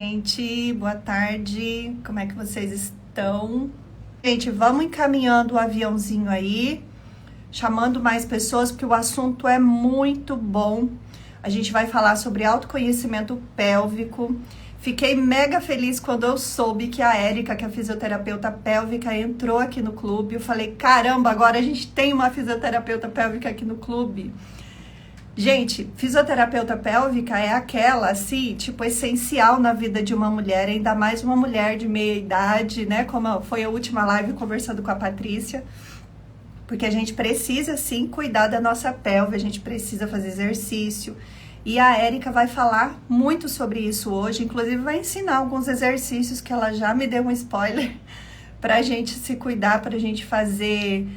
Gente, boa tarde. Como é que vocês estão? Gente, vamos encaminhando o aviãozinho aí, chamando mais pessoas, porque o assunto é muito bom. A gente vai falar sobre autoconhecimento pélvico. Fiquei mega feliz quando eu soube que a Érica, que é a fisioterapeuta pélvica, entrou aqui no clube. Eu falei, caramba, agora a gente tem uma fisioterapeuta pélvica aqui no clube. Gente, fisioterapeuta pélvica é aquela, assim, tipo, essencial na vida de uma mulher, ainda mais uma mulher de meia idade, né? Como foi a última live conversando com a Patrícia. Porque a gente precisa, sim, cuidar da nossa pelve, a gente precisa fazer exercício. E a Érica vai falar muito sobre isso hoje, inclusive vai ensinar alguns exercícios que ela já me deu um spoiler pra gente se cuidar, pra gente fazer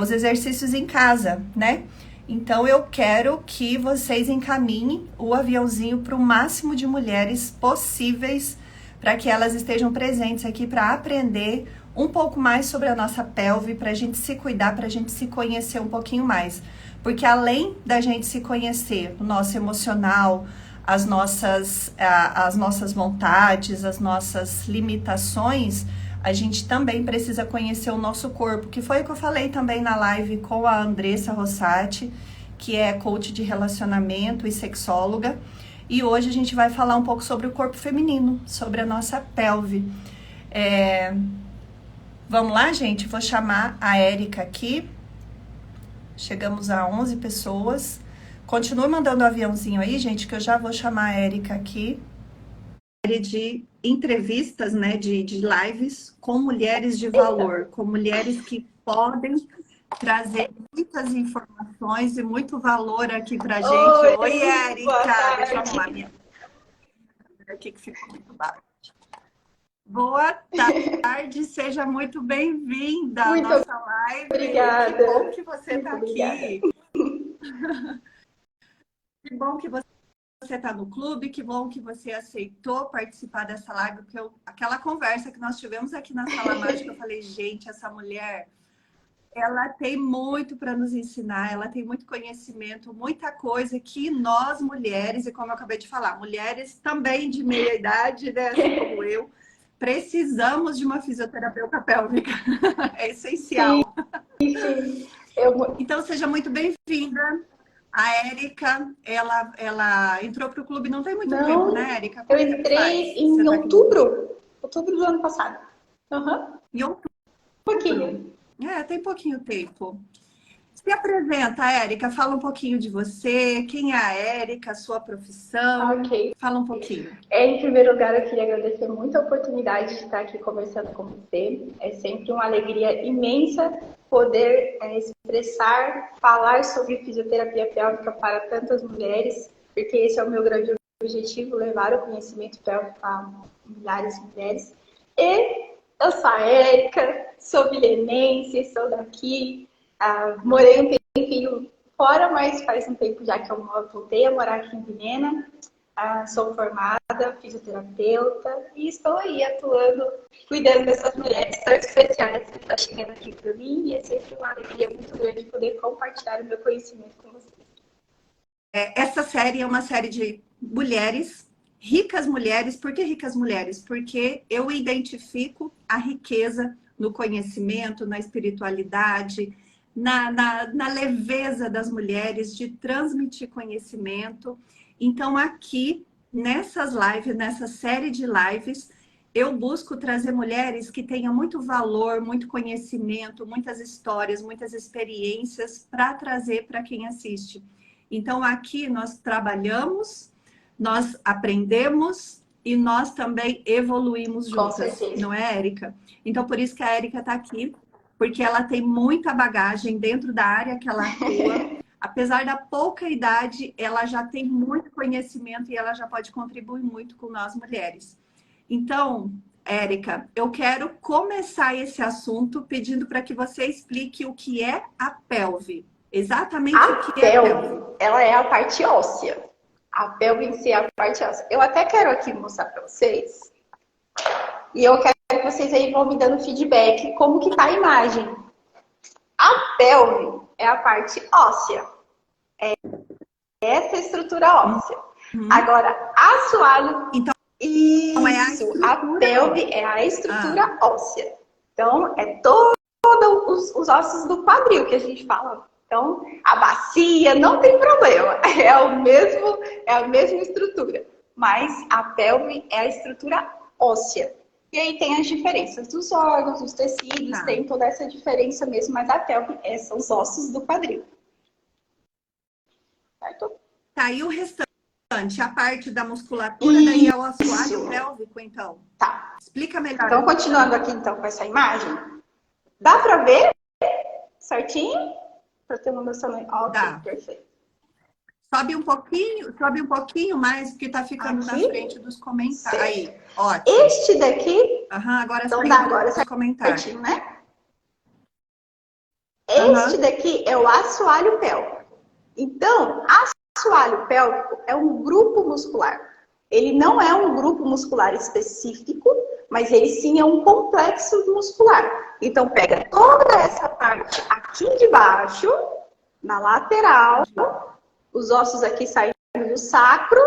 os exercícios em casa, né? Então eu quero que vocês encaminhem o aviãozinho para o máximo de mulheres possíveis, para que elas estejam presentes aqui para aprender um pouco mais sobre a nossa pelve, para a gente se cuidar, para a gente se conhecer um pouquinho mais. Porque além da gente se conhecer, o nosso emocional, as nossas vontades, as nossas limitações, a gente também precisa conhecer o nosso corpo, que foi o que eu falei também na live com a Andressa Rossati, que é coach de relacionamento e sexóloga. E hoje a gente vai falar um pouco sobre o corpo feminino, sobre a nossa pelve. Vamos lá, gente? Vou chamar a Érica aqui. Chegamos a 11 pessoas. Continue mandando o aviãozinho aí, gente, que eu já vou chamar a Érica aqui. De entrevistas, né, de lives com mulheres de valor, com mulheres que podem trazer muitas informações e muito valor aqui pra gente. Oi, Érica! Deixa eu arrumar minha aqui que ficou muito baixo. Boa tarde, seja muito bem-vinda à nossa live. Obrigada. Que bom que você está aqui. Que bom que você está no clube, que bom que você aceitou participar dessa live, porque aquela conversa que nós tivemos aqui na Sala Mágica, eu falei, gente, essa mulher, ela tem muito para nos ensinar, ela tem muito conhecimento, muita coisa que nós mulheres, e como eu acabei de falar, mulheres também de meia idade, né, assim como eu, precisamos de uma fisioterapeuta pélvica, é essencial. Sim. Então, seja muito bem-vinda. A Érica, ela entrou para o clube não tem muito tempo, né, Érica? Eu Quanto tempo entrei faz? em outubro do ano passado. Em outubro. Um pouquinho. Tem pouquinho tempo. Se apresenta, Érica, fala um pouquinho de você, quem é a Érica, sua profissão, Ok. fala um pouquinho. Em primeiro lugar, eu queria agradecer muito a oportunidade de estar aqui conversando com você. É sempre uma alegria imensa poder expressar, falar sobre fisioterapia pélvica para tantas mulheres, porque esse é o meu grande objetivo, levar o conhecimento pélvico a milhares de mulheres. E eu sou a Érica, sou vilenense, sou daqui, morei um tempinho fora, mas faz um tempo já que eu voltei a morar aqui em Vilhena. Sou formada, fisioterapeuta e estou aí atuando, cuidando dessas mulheres tão especiais que estão chegando aqui para mim, e é sempre uma alegria muito grande poder compartilhar o meu conhecimento com vocês. Essa série é uma série de mulheres, ricas mulheres. Por que ricas mulheres? Porque eu identifico a riqueza no conhecimento, na espiritualidade, na leveza das mulheres de transmitir conhecimento. Então, aqui, nessas lives, nessa série de lives, eu busco trazer mulheres que tenham muito valor, muito conhecimento, muitas histórias, muitas experiências para trazer para quem assiste. Então, aqui nós trabalhamos, nós aprendemos e nós também evoluímos juntas, não é, Érica? Então, por isso que a Érica está aqui, porque ela tem muita bagagem dentro da área que ela atua. Apesar da pouca idade, ela já tem muito conhecimento e ela já pode contribuir muito com nós mulheres. Então, Érica, eu quero começar esse assunto pedindo para que você explique o que é a pelve. Exatamente o que é a pelve. Ela é a parte óssea. A pelve em si é a parte óssea. Eu até quero aqui mostrar para vocês. E eu quero que vocês aí vão me dando feedback como que tá a imagem. A pelve é a parte óssea. É essa estrutura óssea. Agora, assoalho... Então, Isso, a pelve é a estrutura óssea. Então, é todos os ossos do quadril que a gente fala. Então, a bacia não tem problema, é a mesma estrutura. Mas a pelve é a estrutura óssea. E aí tem as diferenças dos órgãos, dos tecidos, tem toda essa diferença mesmo, mas a pelve são os ossos do quadril. Certo? Tá, e o restante, a parte da musculatura, daí é o assoalho pélvico, então? Tá. Explica melhor. Então, continuando aqui então com essa imagem, dá pra ver certinho? Para ter uma noção. Ok, dá. Perfeito. Sobe um pouquinho mais, porque tá ficando aqui? Na frente dos comentários. Certo. Aí, ótimo. Este daqui. Agora então dá agora certinho, né? Este daqui é o assoalho pélvico. Então, assoalho pélvico é um grupo muscular. Ele não é um grupo muscular específico, mas ele sim é um complexo muscular. Então, pega toda essa parte aqui de baixo, na lateral, os ossos aqui saindo do sacro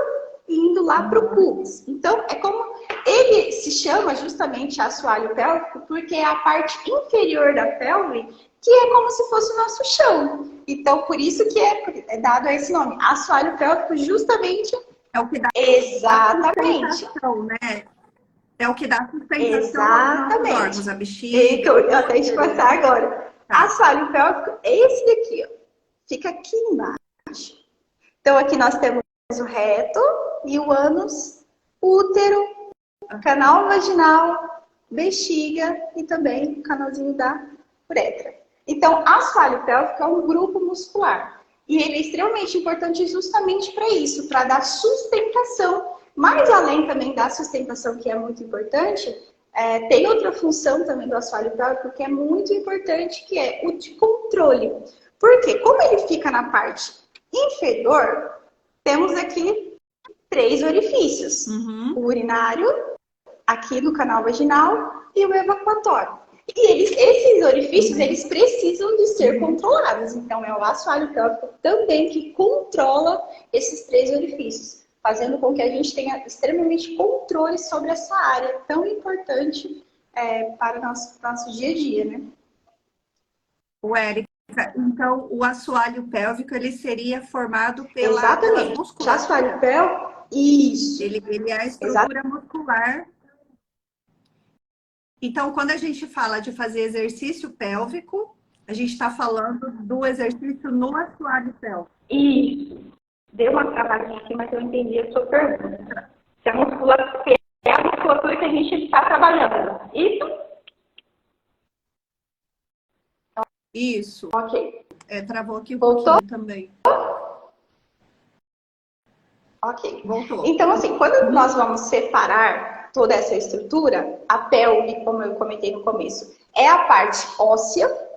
e indo lá para o pubis. Então, é como ele se chama justamente assoalho pélvico, porque é a parte inferior da pelve, que é como se fosse o nosso chão. Então, por isso que é dado esse nome, assoalho pélvico, justamente. É o que dá exatamente. Né? É o que dá sustentação aos órgãos, a bexiga. Eu até te passar agora. Assoalho pélvico é esse daqui, ó. Fica aqui embaixo. Então, aqui nós temos o reto e o ânus, útero, canal vaginal, bexiga e também o canalzinho da uretra. Então, assoalho pélvico é um grupo muscular. E ele é extremamente importante justamente para isso, para dar sustentação. Mas além também da sustentação, que é muito importante, tem outra função também do assoalho pélvico que é muito importante, que é o de controle. Por quê? Como ele fica na parte inferior, temos aqui 3 orifícios. O urinário, aqui no canal vaginal, e o evacuatório. E esses orifícios, eles precisam de ser controlados. Então, é o assoalho pélvico também que controla esses 3 orifícios, fazendo com que a gente tenha extremamente controle sobre essa área tão importante para o nosso dia a dia, né? O Érica, então, o assoalho pélvico, ele seria formado pela musculatura. O assoalho pélvico, isso. Ele é a estrutura muscular. Então, quando a gente fala de fazer exercício pélvico, a gente está falando do exercício no assoalho pélvico. Isso. Deu uma travadinha aqui, mas eu entendi a sua pergunta. Se a musculatura é a musculatura que a gente está trabalhando. Isso? Isso. Ok. Travou aqui um Voltou? pouquinho também. Ok. Voltou. Então, assim, quando nós vamos separar toda essa estrutura, a pelve, como eu comentei no começo, é a parte óssea.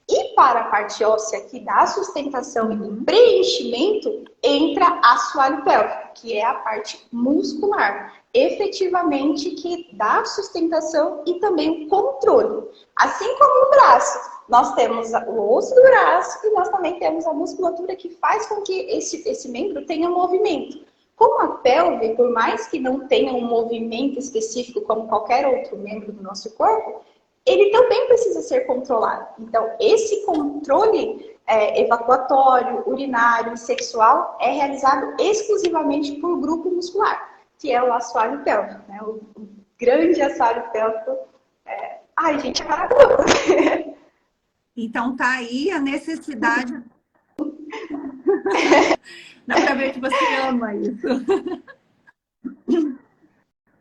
E para a parte óssea que dá sustentação e preenchimento, entra assoalho pélvico, que é a parte muscular, efetivamente que dá sustentação e também o controle. Assim como o braço, nós temos o osso do braço e nós também temos a musculatura que faz com que esse membro tenha movimento. Como a pelve, por mais que não tenha um movimento específico como qualquer outro membro do nosso corpo, ele também precisa ser controlado. Então, esse controle evacuatório, urinário e sexual é realizado exclusivamente por grupo muscular, que é o assoalho pélvico, né? O grande assoalho pélvico. Ai, gente, é maravilhoso. Então, tá aí a necessidade. Dá pra ver que você ama isso.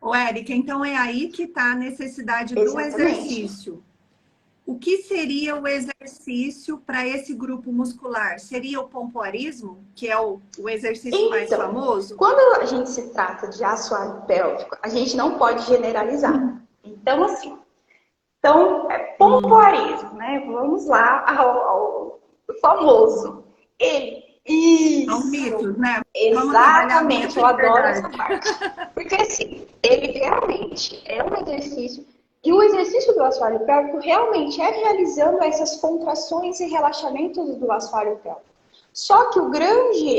Ô, Érica, então é aí que está a necessidade do exercício. O que seria o exercício para esse grupo muscular? Seria o pompoarismo, que é o exercício mais famoso? Quando a gente se trata de assoalho pélvico, a gente não pode generalizar. Então, assim, pompoarismo, né? Vamos lá ao famoso. Isso. São mitos, né? Exatamente, eu adoro essa parte. Porque assim, ele realmente é um exercício, e o exercício do assoalho pélvico realmente é realizando essas contrações e relaxamentos do assoalho pélvico. Só que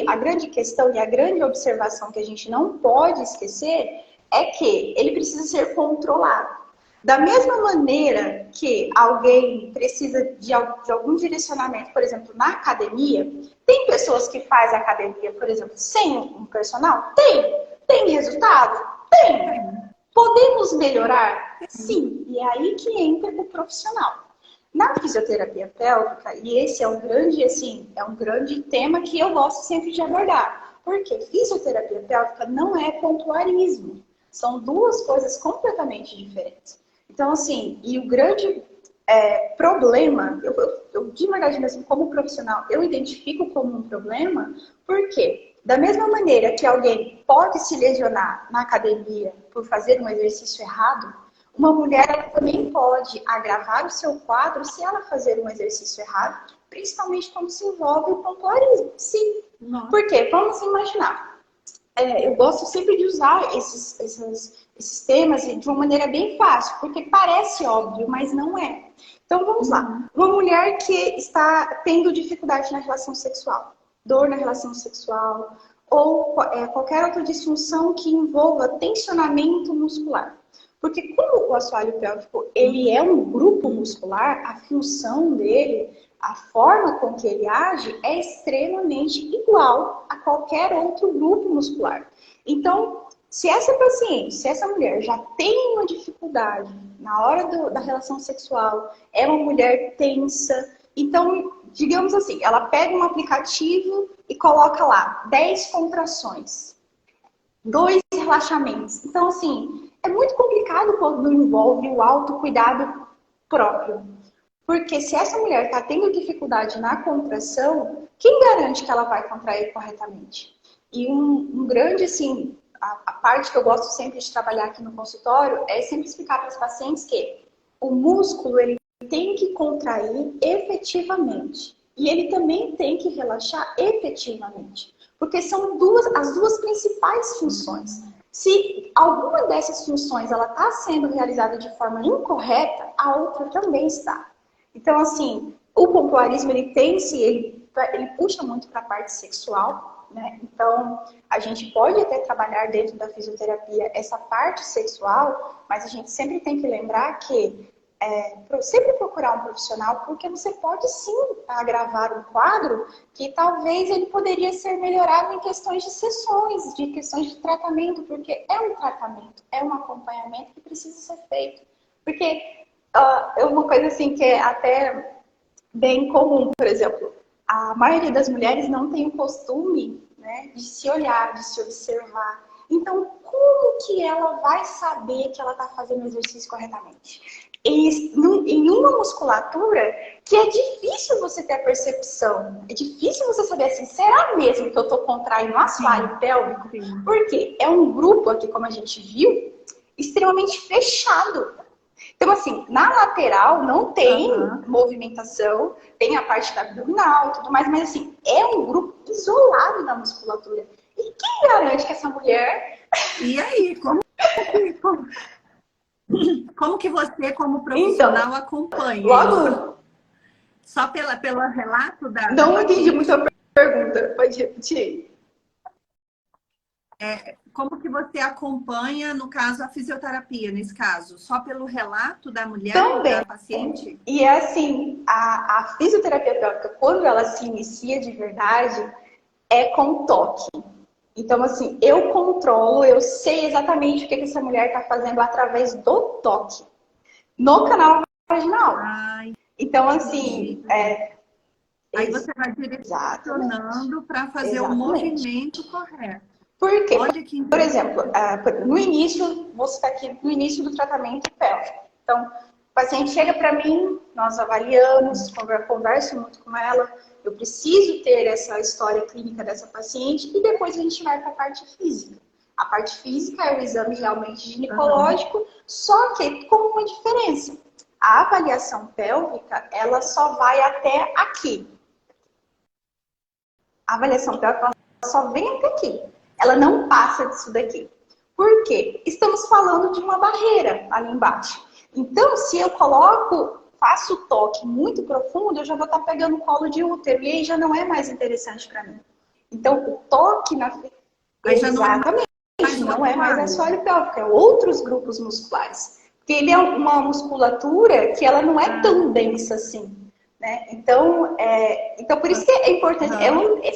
a grande questão e a grande observação que a gente não pode esquecer é que ele precisa ser controlado. Da mesma maneira que alguém precisa de algum direcionamento, por exemplo, na academia, tem pessoas que fazem academia, por exemplo, sem um personal? Tem. Tem resultado? Tem. Podemos melhorar? Sim. E é aí que entra o profissional. Na fisioterapia pélvica, e esse é um grande, assim, é um grande tema que eu gosto sempre de abordar, porque fisioterapia pélvica não é pontuarismo. São duas coisas completamente diferentes. Então, assim, e o grande problema, eu de verdade mesmo, como profissional, eu identifico como um problema, porque da mesma maneira que alguém pode se lesionar na academia por fazer um exercício errado, uma mulher ela também pode agravar o seu quadro se ela fazer um exercício errado, principalmente quando se envolve o pontuarismo. Sim. Nossa. Por quê? Vamos imaginar. Eu gosto sempre de usar esses temas de uma maneira bem fácil, porque parece óbvio, mas não é. Então vamos lá. Uma mulher que está tendo dificuldade na relação sexual, dor na relação sexual, ou qualquer outra disfunção que envolva tensionamento muscular. Porque como o assoalho pélvico ele é um grupo muscular, a função dele, a forma com que ele age é extremamente igual a qualquer outro grupo muscular. Então, se essa paciente, se essa mulher já tem uma dificuldade na hora da relação sexual, é uma mulher tensa, então, digamos assim, ela pega um aplicativo e coloca lá 10 contrações, 2 relaxamentos. Então, assim, é muito complicado quando envolve o autocuidado próprio. Porque se essa mulher está tendo dificuldade na contração, quem garante que ela vai contrair corretamente? E um grande, assim, a parte que eu gosto sempre de trabalhar aqui no consultório é sempre explicar para os pacientes que o músculo ele tem que contrair efetivamente. E ele também tem que relaxar efetivamente. Porque são as duas principais funções. Se alguma dessas funções ela está sendo realizada de forma incorreta, a outra também está. Então, assim, o pontuarismo ele puxa muito para a parte sexual, né? Então, a gente pode até trabalhar dentro da fisioterapia essa parte sexual, mas a gente sempre tem que lembrar que sempre procurar um profissional, porque você pode sim agravar um quadro que talvez ele poderia ser melhorado em questões de sessões, de questões de tratamento, porque é um tratamento, é um acompanhamento que precisa ser feito. Porque é uma coisa assim que é até bem comum, por exemplo, a maioria das mulheres não tem o costume, né, de se olhar, de se observar. Então, como que ela vai saber que ela está fazendo o exercício corretamente? Em uma musculatura que é difícil você ter a percepção, é difícil você saber assim, será mesmo que eu estou contraindo o assoalho pélvico? Sim. Porque é um grupo aqui, como a gente viu, extremamente fechado. Então, assim, na lateral não tem movimentação, tem a parte da abdominal e tudo mais, mas assim, é um grupo isolado da musculatura. E quem garante que essa mulher... E aí, como que você, como profissional, então, acompanha logo... Só pelo relato da... Não entendi muito a pergunta, pode repetir? Como que você acompanha, no caso, a fisioterapia, nesse caso? Só pelo relato da mulher, também, da paciente? E é assim, a fisioterapia pélvica, quando ela se inicia de verdade, é com toque. Então, assim, eu controlo, eu sei exatamente o que essa mulher está fazendo através do toque. No canal vaginal. Então, assim... aí você vai direcionando para fazer o movimento correto. Por quê? Por exemplo, no início, você está aqui no início do tratamento pélvico. Então, o paciente chega para mim, nós avaliamos, converso muito com ela, eu preciso ter essa história clínica dessa paciente e depois a gente vai para a parte física. A parte física é o exame realmente ginecológico, só que com uma diferença. A avaliação pélvica, ela só vai até aqui. A avaliação pélvica ela só vem até aqui. Ela não passa disso daqui. Por quê? Estamos falando de uma barreira ali embaixo. Então, se eu faço o toque muito profundo, eu já vou estar pegando o colo de útero. E aí já não é mais interessante para mim. Então, o toque na... Exatamente. não é mais assoalho pélvico, é outros grupos musculares. Porque ele é uma musculatura que ela não é tão densa assim, né? Então por isso que é importante,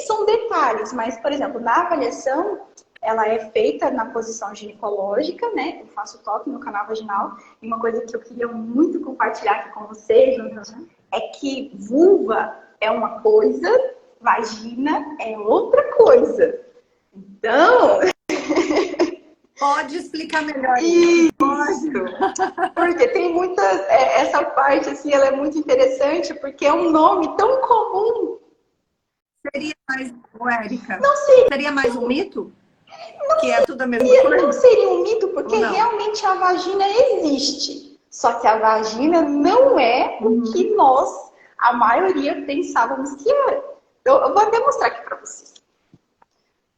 são detalhes, mas, por exemplo, na avaliação, ela é feita na posição ginecológica, né? Eu faço toque no canal vaginal, e uma coisa que eu queria muito compartilhar aqui com vocês é que vulva é uma coisa, vagina é outra coisa. Então... Pode explicar melhor. Isso! Porque tem muitas... essa parte, assim, ela é muito interessante, porque é um nome tão comum. Seria mais, Érica? Não sei. Seria mais um mito? Não que é tudo a mesma coisa? Não seria um mito, porque realmente a vagina existe. Só que a vagina não é o que nós, a maioria, pensávamos que era. Eu vou até mostrar aqui para vocês.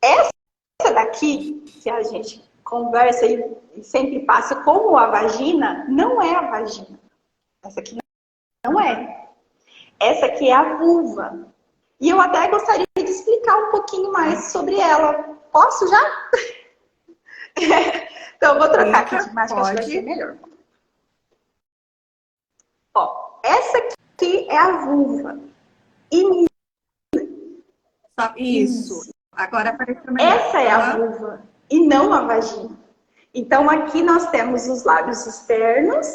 Essa daqui, que a gente conversa e sempre passa como a vagina, não é a vagina. Essa aqui não é. Essa aqui é a vulva. E eu até gostaria de explicar um pouquinho mais sobre ela. Posso já? Então eu vou trocar aqui de imagem, que acho que vai ser melhor. Ó, essa aqui é a vulva. Isso. Agora apareceu melhor. Essa é a vulva e não a vagina. Então aqui nós temos os lábios externos,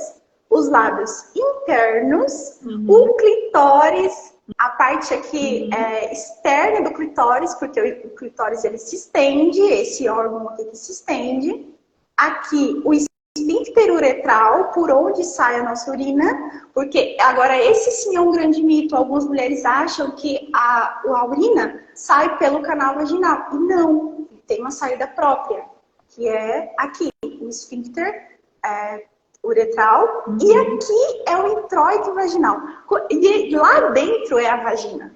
os lábios internos, o clitóris, a parte aqui externa do clitóris, porque o clitóris ele se estende, esse órgão aqui que se estende. Aqui o esfíncter uretral, por onde sai a nossa urina, porque agora esse sim é um grande mito. Algumas mulheres acham que a urina sai pelo canal vaginal. E não, tem uma saída própria, que é aqui, o esfíncter uretral, e aqui é o introito vaginal. E lá dentro é a vagina.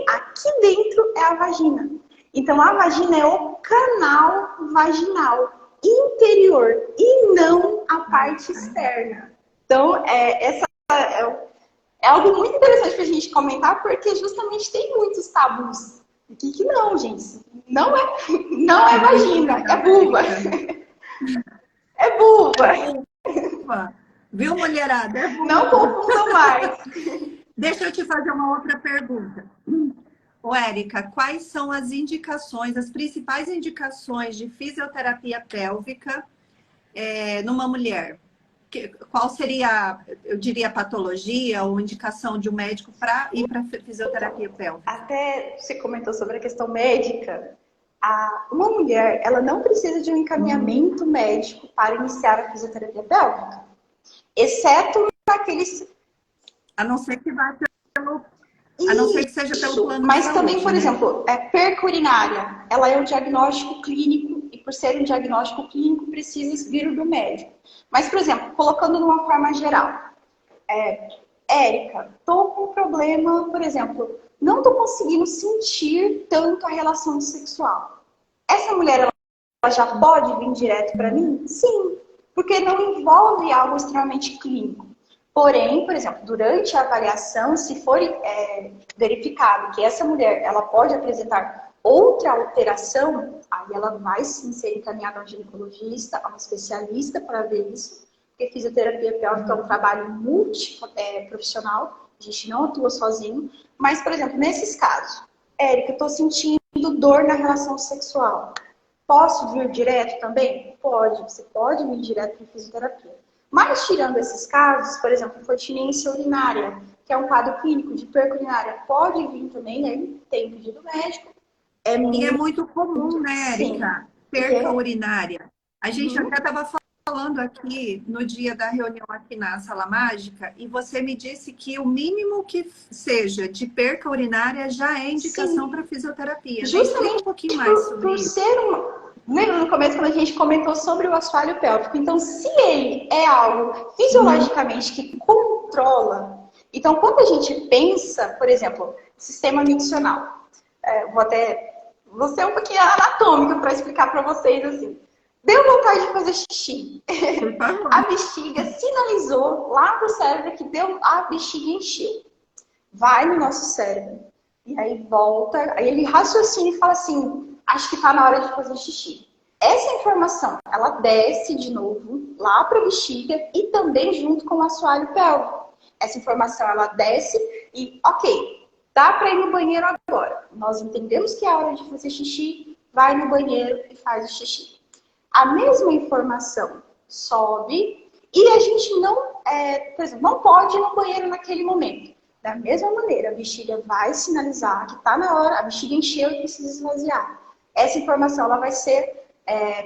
Aqui dentro é a vagina. Então a vagina é o canal vaginal interior e não a parte externa. Então essa é algo muito interessante para a gente comentar, porque justamente tem muitos tabus. Aqui que não, gente. Não é vagina, é vulva. É vulva. Viu, mulherada? É vulva. Não confundam mais. Deixa eu te fazer uma outra pergunta. Ô, Érica, quais são as indicações, as principais indicações de fisioterapia pélvica numa mulher? Qual seria, eu diria, a patologia ou indicação de um médico para ir para fisioterapia pélvica? Até você comentou sobre a questão médica. Uma mulher, ela não precisa de um encaminhamento médico para iniciar a fisioterapia pélvica. Exceto naqueles... A não ser que vá pelo... A não ser que seja pelo plano Mas de saúde, também, por exemplo, perca urinária. Ela é um diagnóstico clínico e, por ser um diagnóstico clínico, precisa vir do médico. Mas, por exemplo, colocando de uma forma geral. Érica, tô com um problema, por exemplo, não tô conseguindo sentir tanto a relação sexual. Essa mulher, ela já pode vir direto para mim? Sim, porque não envolve algo extremamente clínico. Porém, por exemplo, durante a avaliação, se for verificado que essa mulher ela pode apresentar outra alteração, aí ela vai sim ser encaminhada a um ginecologista, a um especialista para ver isso, porque fisioterapia pélvica é um trabalho multiprofissional, a gente não atua sozinho. Mas, por exemplo, nesses casos, Érica, eu estou sentindo dor na relação sexual. Posso vir direto também? Pode, você pode vir direto para fisioterapia. Mas tirando esses casos, por exemplo, incontinência urinária, que é um quadro clínico de perca urinária, pode vir também, aí tem pedido médico. E é muito comum, né, Érica? Perca urinária. A gente até estava falando aqui no dia da reunião aqui na Sala Mágica, e você me disse que o mínimo que seja de perca urinária já é indicação para fisioterapia. Justamente um pouquinho mais sobre isso. Lembra no começo quando a gente comentou sobre o assoalho pélvico? Então, se ele é algo fisiologicamente que controla, então quando a gente pensa, por exemplo, sistema miccional, vou ser um pouquinho anatômica para explicar para vocês assim. Deu vontade de fazer xixi. A bexiga sinalizou lá pro cérebro que a bexiga encheu. Vai no nosso cérebro. E aí volta, aí ele raciocina e fala assim, acho que tá na hora de fazer xixi. Essa informação, ela desce de novo lá para a bexiga e também junto com o assoalho pélvico. Essa informação, ela desce e, ok, dá para ir no banheiro agora. Nós entendemos que é a hora de fazer xixi, vai no banheiro e faz o xixi. A mesma informação sobe e a gente não, por exemplo, não pode ir no banheiro naquele momento. Da mesma maneira, a bexiga vai sinalizar que está na hora, a bexiga encheu e precisa esvaziar. Essa informação ela vai ser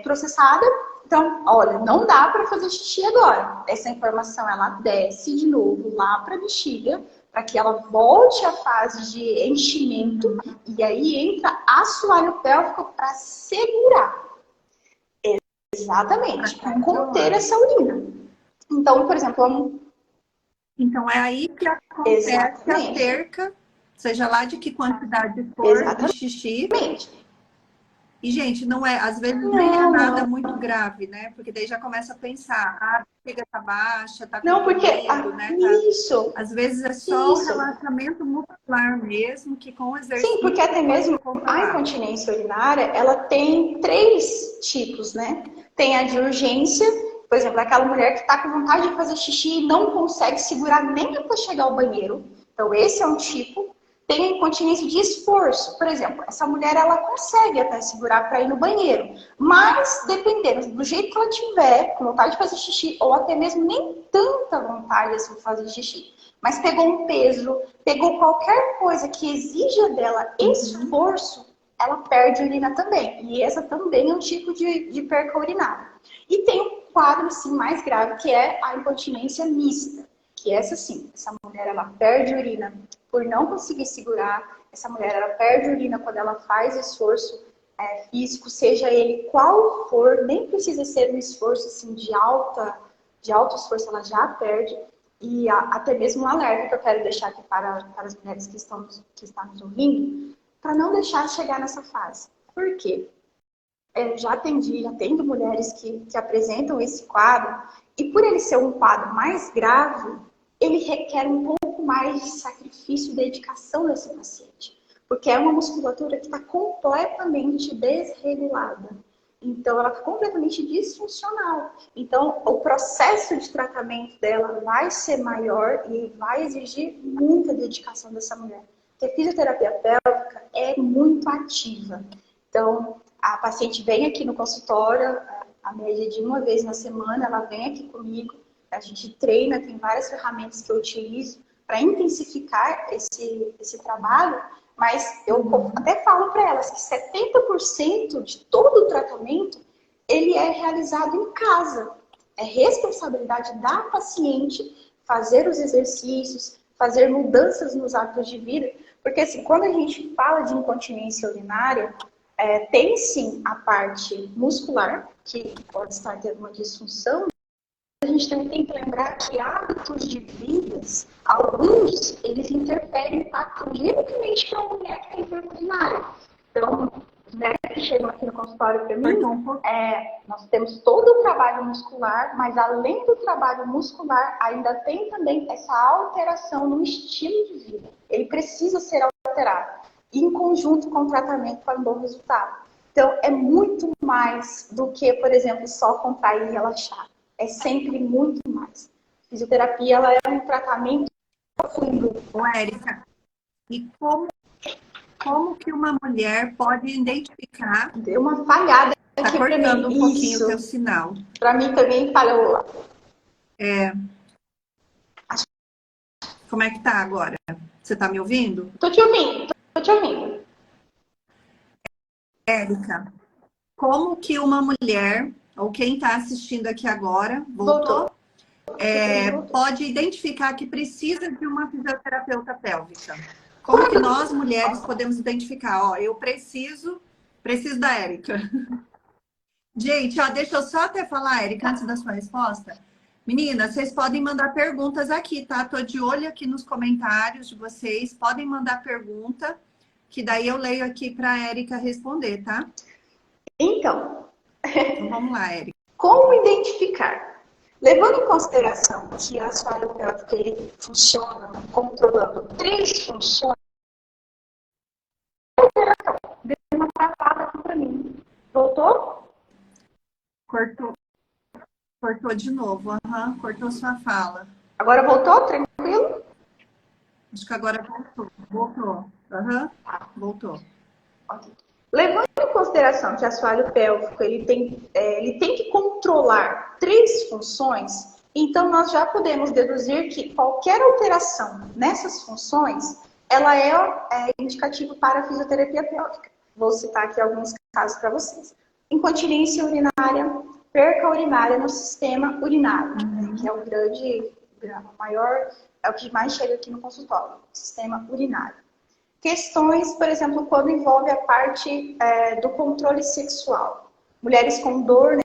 processada. Então, olha, não dá para fazer xixi agora. Essa informação ela desce de novo lá para a bexiga, para que ela volte à fase de enchimento e aí entra assoalho pélvico para segurar. Exatamente, para conter essa urina. Então, por exemplo, então é aí que acontece a perca, seja lá de que quantidade for de xixi. E, gente, não é, às vezes nem é nada muito grave, né? Porque daí já começa a pensar, a bexiga tá baixa, tá com medo, né? Isso. Às vezes é só o relaxamento muscular mesmo, que com o exercício... Sim, porque até mesmo a incontinência urinária, ela tem 3 tipos, né? Tem a de urgência, por exemplo, aquela mulher que tá com vontade de fazer xixi e não consegue segurar nem para chegar ao banheiro. Então, esse é um tipo. Tem a incontinência de esforço. Por exemplo, essa mulher, ela consegue até segurar para ir no banheiro. Mas, dependendo do jeito que ela tiver, com vontade de fazer xixi, ou até mesmo nem tanta vontade assim, de fazer xixi, mas pegou um peso, pegou qualquer coisa que exija dela esforço, ela perde urina também. E essa também é um tipo de perca urinária. E tem um quadro assim, mais grave, que é a incontinência mista. Que essa sim, essa mulher ela perde urina por não conseguir segurar, essa mulher ela perde urina quando ela faz esforço físico, seja ele qual for, nem precisa ser um esforço assim, de alto esforço, ela já perde. E até mesmo um alerta que eu quero deixar aqui para as mulheres que estão nos ouvindo, para não deixar chegar nessa fase. Por quê? Eu já atendo mulheres que apresentam esse quadro, e por ele ser um quadro mais grave, ele requer um pouco mais de sacrifício e dedicação desse paciente, porque é uma musculatura que está completamente desregulada. Então, ela está completamente disfuncional. Então, o processo de tratamento dela vai ser maior e vai exigir muita dedicação dessa mulher. Porque a fisioterapia pélvica é muito ativa. Então, a paciente vem aqui no consultório, a média de 1 vez na semana, ela vem aqui comigo, a gente treina, tem várias ferramentas que eu utilizo para intensificar esse trabalho, mas eu até falo para elas que 70% de todo o tratamento, ele é realizado em casa. É responsabilidade da paciente fazer os exercícios, fazer mudanças nos hábitos de vida, porque assim, quando a gente fala de incontinência urinária, tem sim a parte muscular, que pode estar tendo uma disfunção. A gente também tem que lembrar que hábitos de vidas, alguns, eles interferem, impactam diretamente para a mulher que tem perda urinária. Então, as mulheres que chegam aqui no consultório para mim, nós temos todo o trabalho muscular, mas além do trabalho muscular, ainda tem também essa alteração no estilo de vida. Ele precisa ser alterado, em conjunto com o tratamento para um bom resultado. Então, é muito mais do que, por exemplo, só contrair e relaxar. É sempre muito mais. Fisioterapia, ela é um tratamento profundo. Érica, e como que uma mulher pode identificar... Deu uma falhada aqui. Tá cortando um pouquinho o teu sinal. Para mim também falhou. Como é que tá agora? Você tá me ouvindo? Tô te ouvindo. Érica, como que uma mulher, ou quem está assistindo aqui agora, voltou? Pode identificar que precisa de uma fisioterapeuta pélvica? Como que nós, mulheres, podemos identificar? Ó, eu preciso da Érica. Gente, ó, deixa eu só até falar, Érica, antes da sua resposta. Meninas, vocês podem mandar perguntas aqui, tá? Tô de olho aqui nos comentários de vocês. Podem mandar pergunta, que daí eu leio aqui para a Érica responder, tá? Então, vamos lá, Érica. Como identificar? Levando em consideração que o assoalho pélvico ele funciona controlando 3 funções, deu uma travada aqui para mim. Voltou? Cortou, cortou de novo. Aham, cortou sua fala. Agora voltou? Tranquilo? Acho que agora voltou. Voltou. Aham, voltou. Ok. Levando em consideração que o assoalho pélvico ele tem que controlar três funções, então nós já podemos deduzir que qualquer alteração nessas funções, ela é indicativo para a fisioterapia pélvica. Vou citar aqui alguns casos para vocês. Incontinência urinária, perca urinária no sistema urinário, que é o maior, é o que mais chega aqui no consultório, sistema urinário. Questões, por exemplo, quando envolve a parte do controle sexual. Mulheres com dor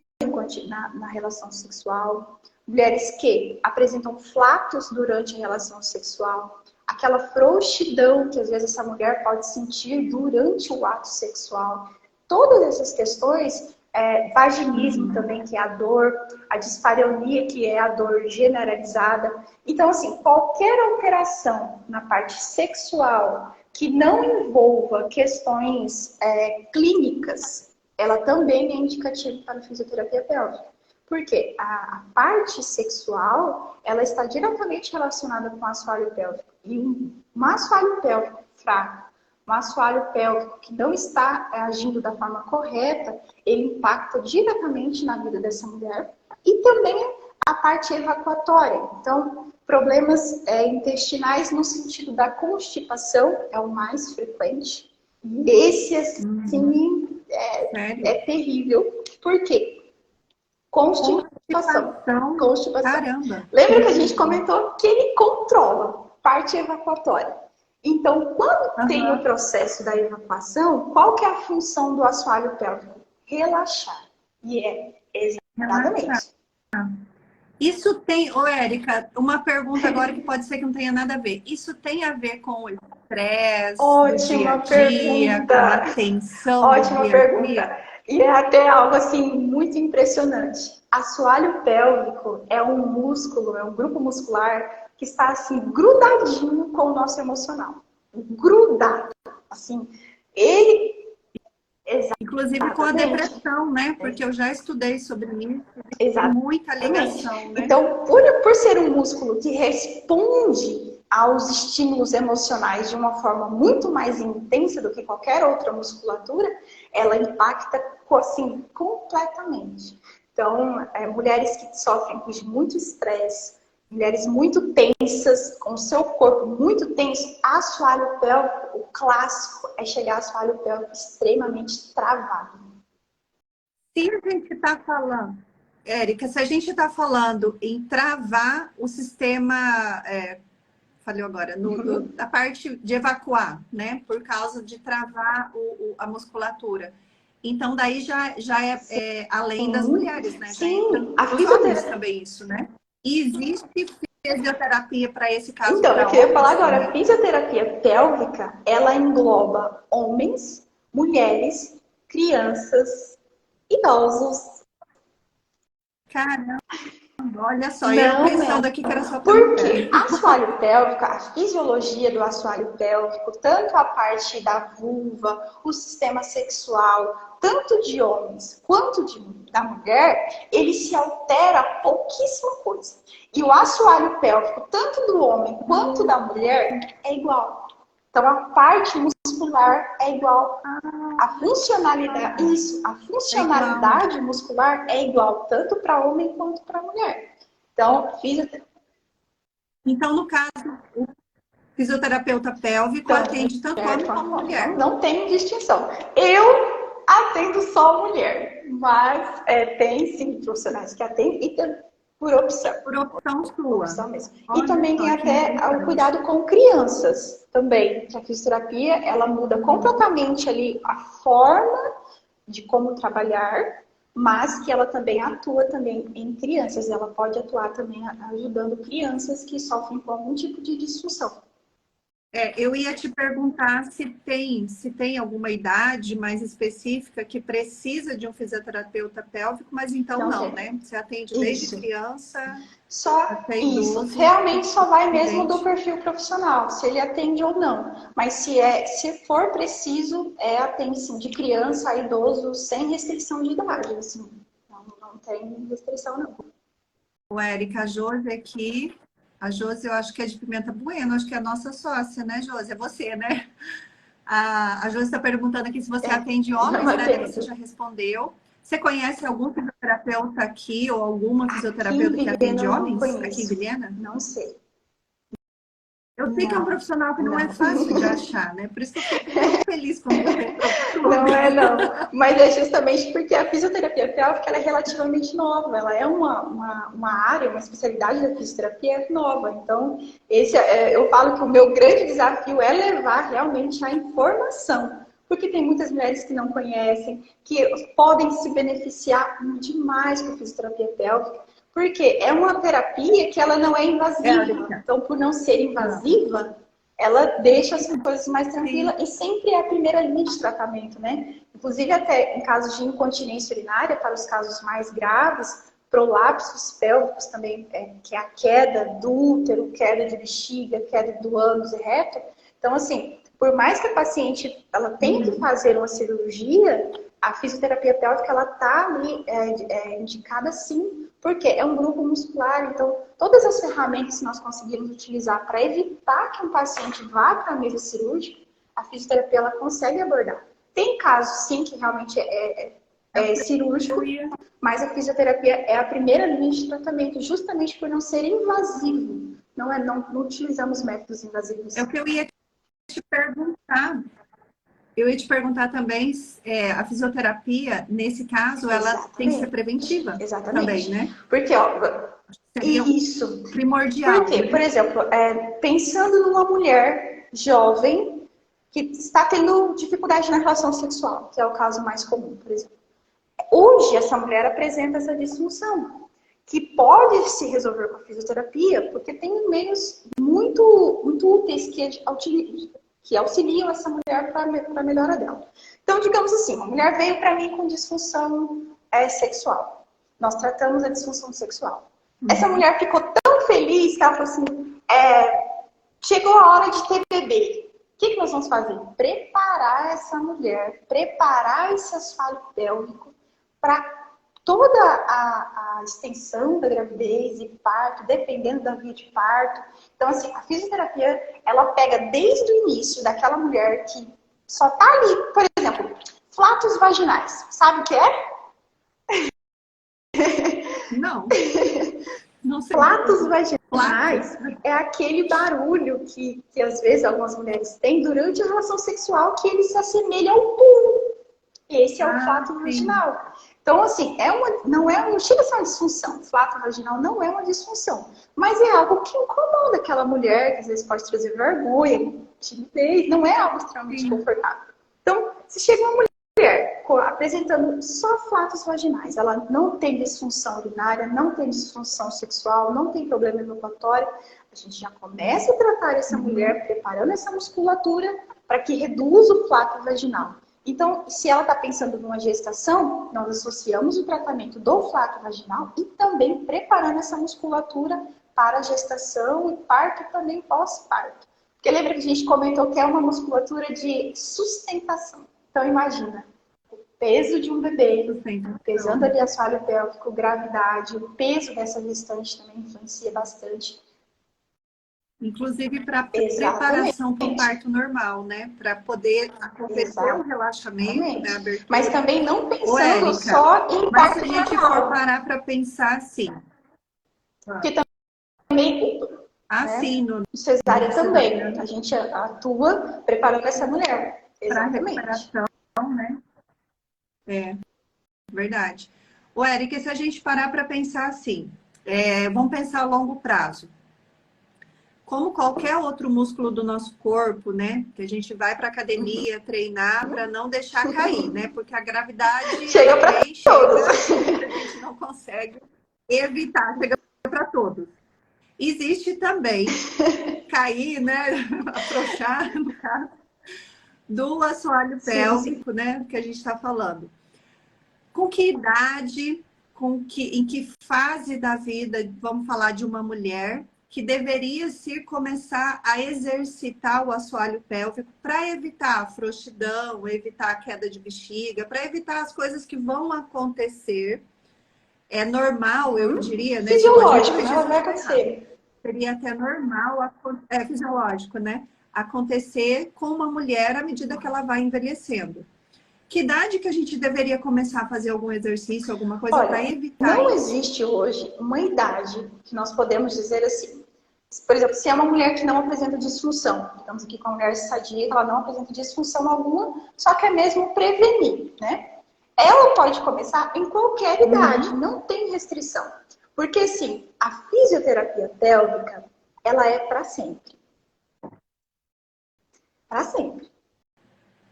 na relação sexual, mulheres que apresentam flatos durante a relação sexual, aquela frouxidão que às vezes essa mulher pode sentir durante o ato sexual. Todas essas questões, vaginismo também, que é a dor, a dispareunia, que é a dor generalizada. Então, assim, qualquer alteração na parte sexual que não envolva questões clínicas, ela também é indicativa para a fisioterapia pélvica. Porque a parte sexual, ela está diretamente relacionada com o assoalho pélvico. E um assoalho pélvico fraco, um assoalho pélvico que não está agindo da forma correta, ele impacta diretamente na vida dessa mulher. E também a parte evacuatória. Então, problemas intestinais no sentido da constipação é o mais frequente. Esse, assim, é terrível. Por quê? Constipação. Caramba. Lembra que a gente comentou que ele controla parte evacuatória. Então, quando tem o processo da evacuação, qual que é a função do assoalho pélvico? Relaxar. E é exatamente. Isso tem, Érica, uma pergunta agora que pode ser que não tenha nada a ver. Isso tem a ver com o estresse do dia a dia, com a tensão do dia a dia? Ótima pergunta. E é até algo assim muito impressionante. Assoalho pélvico é um músculo, é um grupo muscular que está assim grudadinho com o nosso emocional. Grudado. Assim, ele inclusive com a depressão, né? Porque eu já estudei sobre isso. Tem muita ligação, né? Então, por ser um músculo que responde aos estímulos emocionais de uma forma muito mais intensa do que qualquer outra musculatura, ela impacta assim completamente. Então, mulheres que sofrem de muito estresse, mulheres muito tensas, com o seu corpo muito tenso, assoalho pélvico, o clássico é chegar a assoalho pélvico extremamente travado. Se a gente está falando, Érica, se a gente está falando em travar o sistema, falei agora, da parte de evacuar, né? Por causa de travar a musculatura. Então, daí já é além das mulheres, né? Sim, a fisioterapia também isso, né? E existe fisioterapia para esse caso? Então, eu queria falar agora, a fisioterapia pélvica, ela engloba homens, mulheres, crianças, idosos. Caramba, olha só, eu pensando aqui que era só porque assoalho pélvico, a fisiologia do assoalho pélvico, tanto a parte da vulva, o sistema sexual, tanto de homens quanto da mulher, ele se altera pouquíssima coisa. E o assoalho pélvico, tanto do homem quanto da mulher, é igual. Então, a parte muscular é igual. A funcionalidade, a funcionalidade muscular é igual, tanto para homem quanto para mulher. Então, no caso, o fisioterapeuta pélvico atende tanto homem como mulher. Não tem distinção. Eu atendo só mulher, mas tem sim profissionais que atendem e por opção. Por opção sua. Opção mesmo. E também tem até o cuidado com crianças também. Que a fisioterapia, ela muda completamente ali a forma de como trabalhar, mas que ela também atua também em crianças. Ela pode atuar também ajudando crianças que sofrem com algum tipo de disfunção. Eu ia te perguntar se tem alguma idade mais específica que precisa de um fisioterapeuta pélvico, mas então não, né? Você atende desde criança até idoso. Realmente só vai mesmo do perfil profissional, se ele atende ou não. Mas se for preciso, atende sim, de criança a idoso, sem restrição de idade, assim. Não tem restrição, não. O Érica, a Josi aqui. A Josi, eu acho que é de Pimenta Bueno, acho que é a nossa sócia, né, Josi? É você, né? A Josi está perguntando aqui se você atende homens, né? Você já respondeu. Você conhece algum fisioterapeuta aqui ou alguma fisioterapeuta que atende homens aqui em Vilhena? Não sei. Eu sei que é um profissional que não é fácil de achar, né? Por isso que eu fico tão feliz quando você entrou pro clube. Não é, não. Mas é justamente porque a fisioterapia pélvica ela é relativamente nova. Ela é uma área, uma especialidade da fisioterapia nova. Então, eu falo que o meu grande desafio é levar realmente a informação. Porque tem muitas mulheres que não conhecem, que podem se beneficiar demais com a fisioterapia pélvica. Porque é uma terapia que ela não é invasiva. Então, por não ser invasiva, ela deixa as coisas mais tranquilas e sempre é a primeira linha de tratamento, né? Inclusive, até em casos de incontinência urinária, para os casos mais graves, prolapsos pélvicos também, que é a queda do útero, queda de bexiga, queda do ânus ereto. Então, assim, por mais que a paciente ela tenha que fazer uma cirurgia, a fisioterapia pélvica ela está ali indicada sim, porque é um grupo muscular. Então, todas as ferramentas que nós conseguimos utilizar para evitar que um paciente vá para a mesa cirúrgica, a fisioterapia ela consegue abordar. Tem casos sim que realmente é cirúrgico, mas a fisioterapia é a primeira linha de tratamento, justamente por não ser invasivo. Não utilizamos métodos invasivos. É o que eu ia te perguntar. Eu ia te perguntar também, a fisioterapia, nesse caso, ela tem que ser preventiva. Exatamente. Também, né? Porque, ó, isso. Primordial. Porque, por exemplo, pensando numa mulher jovem que está tendo dificuldade na relação sexual, que é o caso mais comum, por exemplo. Hoje, essa mulher apresenta essa disfunção, que pode se resolver com a fisioterapia, porque tem meios muito úteis que auxiliam essa mulher para a melhora dela. Então, digamos assim, uma mulher veio para mim com disfunção sexual. Nós tratamos a disfunção sexual. Essa mulher ficou tão feliz que ela falou assim, chegou a hora de ter bebê. O que nós vamos fazer? Preparar essa mulher, preparar esse assoalho pélvico para toda a extensão da gravidez e parto, dependendo da via de parto. Então, assim, a fisioterapia, ela pega desde o início daquela mulher que só tá ali, por exemplo, flatos vaginais. Sabe o que é? Não. Não sei. Flatos vaginais é aquele barulho que às vezes algumas mulheres têm durante a relação sexual que ele se assemelha ao pum. Esse é o flato vaginal. Então, assim, não chega a ser uma disfunção. Flato vaginal não é uma disfunção. Mas é algo que incomoda aquela mulher, que às vezes pode trazer vergonha, timidez. Não é algo extremamente confortável. Então, se chega uma mulher apresentando só flatos vaginais, ela não tem disfunção urinária, não tem disfunção sexual, não tem problema ejaculatório, a gente já começa a tratar essa mulher, preparando essa musculatura para que reduza o flato vaginal. Então, se ela está pensando numa gestação, nós associamos o tratamento do flato vaginal e também preparando essa musculatura para a gestação e parto e também pós-parto. Porque lembra que a gente comentou que é uma musculatura de sustentação. Então, imagina, o peso de um bebê, pesando ali assoalho pélvico, gravidade, o peso dessa gestante também influencia bastante. Inclusive para preparação para o parto normal, né? Para poder acontecer o relaxamento, né? Abertura. Mas também não pensando só em parto normal. Mas se a gente for parar para pensar assim... Porque também... Assim, no cesárea também. A gente atua preparando essa mulher. Exatamente. Para recuperação, né? É, verdade. O Érica, se a gente parar para pensar assim, vamos pensar a longo prazo. Como qualquer outro músculo do nosso corpo, né? Que a gente vai para academia treinar para não deixar cair, né? Porque a gravidade chega para todos. A gente não consegue evitar, chega para todos. Existe também cair, né? Afrouxar, no caso, do assoalho pélvico, né? Que a gente está falando. Com que idade, em que fase da vida, vamos falar de uma mulher que deveria se começar a exercitar o assoalho pélvico para evitar a frouxidão, evitar a queda de bexiga, para evitar as coisas que vão acontecer é normal, eu diria, né? Fisiológico, né? Ela vai acontecer. Seria até normal, é fisiológico, né? Acontecer com uma mulher à medida que ela vai envelhecendo. Que idade que a gente deveria começar a fazer algum exercício, alguma coisa para evitar não isso? existe hoje uma idade que nós podemos dizer assim. Por exemplo, se é uma mulher que não apresenta disfunção, estamos aqui com uma mulher sadia, ela não apresenta disfunção alguma, só quer mesmo prevenir, né? Ela pode começar em qualquer idade, não tem restrição. Porque, assim, a fisioterapia pélvica, ela é para sempre. Para sempre.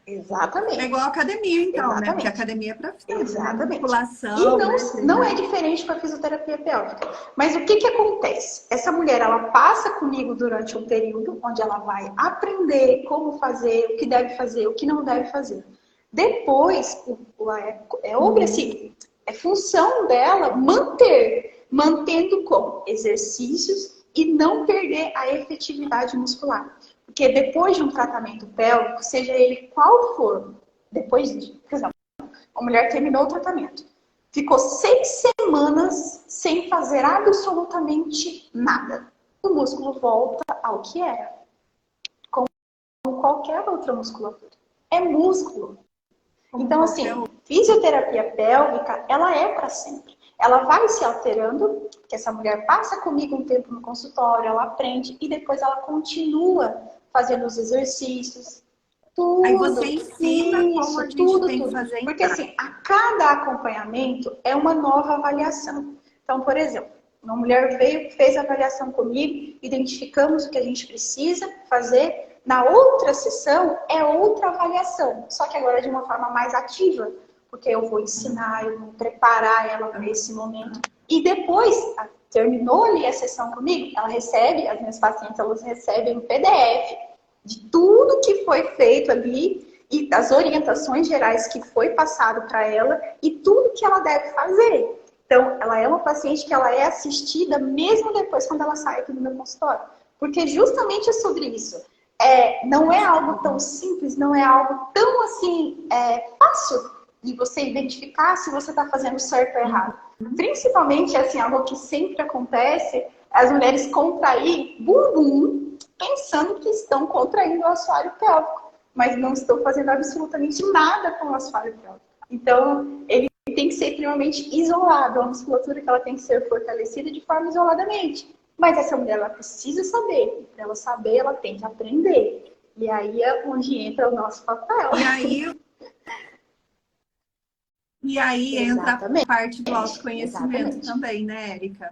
Exatamente. É igual a academia, então, Exatamente. né? Porque a academia é para sempre, exatamente. Né? Musculação, e não é diferente com a fisioterapia pélvica. Mas o que acontece? Essa mulher, ela passa comigo durante um período onde ela vai aprender como fazer, o que deve fazer, o que não deve fazer. Depois, assim, é função dela mantendo com exercícios e não perder a efetividade muscular. Porque depois de um tratamento pélvico, seja ele qual for, depois de, por exemplo, a mulher terminou o tratamento, ficou 6 semanas sem fazer absolutamente nada. O músculo volta ao que era, como qualquer outra musculatura. É músculo. Então, assim, fisioterapia pélvica, ela é para sempre. Ela vai se alterando, porque essa mulher passa comigo um tempo no consultório, ela aprende e depois ela continua fazendo os exercícios. Tudo. Aí você ensina como a gente tem que fazer. Porque assim, a cada acompanhamento é uma nova avaliação. Então, por exemplo, uma mulher veio, fez a avaliação comigo, identificamos o que a gente precisa fazer. Na outra sessão é outra avaliação, só que agora de uma forma mais ativa, porque eu vou ensinar, eu vou preparar ela para esse momento. E depois, terminou ali a sessão comigo, ela recebe, as minhas pacientes, elas recebem um PDF de tudo que foi feito ali e das orientações gerais que foi passado para ela e tudo que ela deve fazer. Então, ela é uma paciente que ela é assistida mesmo depois quando ela sai aqui do meu consultório. Porque justamente é sobre isso. Não é algo tão simples, não é algo tão assim fácil de você identificar se você está fazendo certo ou errado. Principalmente, assim, algo que sempre acontece, as mulheres contraírem bumbum, pensando que estão contraindo o assoalho pélvico, mas não estão fazendo absolutamente nada com o assoalho pélvico. Então, ele tem que ser extremamente isolado, a musculatura que ela tem que ser fortalecida de forma isoladamente. Mas essa mulher, ela precisa saber. Para ela saber, ela tem que aprender. E aí é onde entra o nosso papel. E aí entra a parte do autoconhecimento também, né, Érica?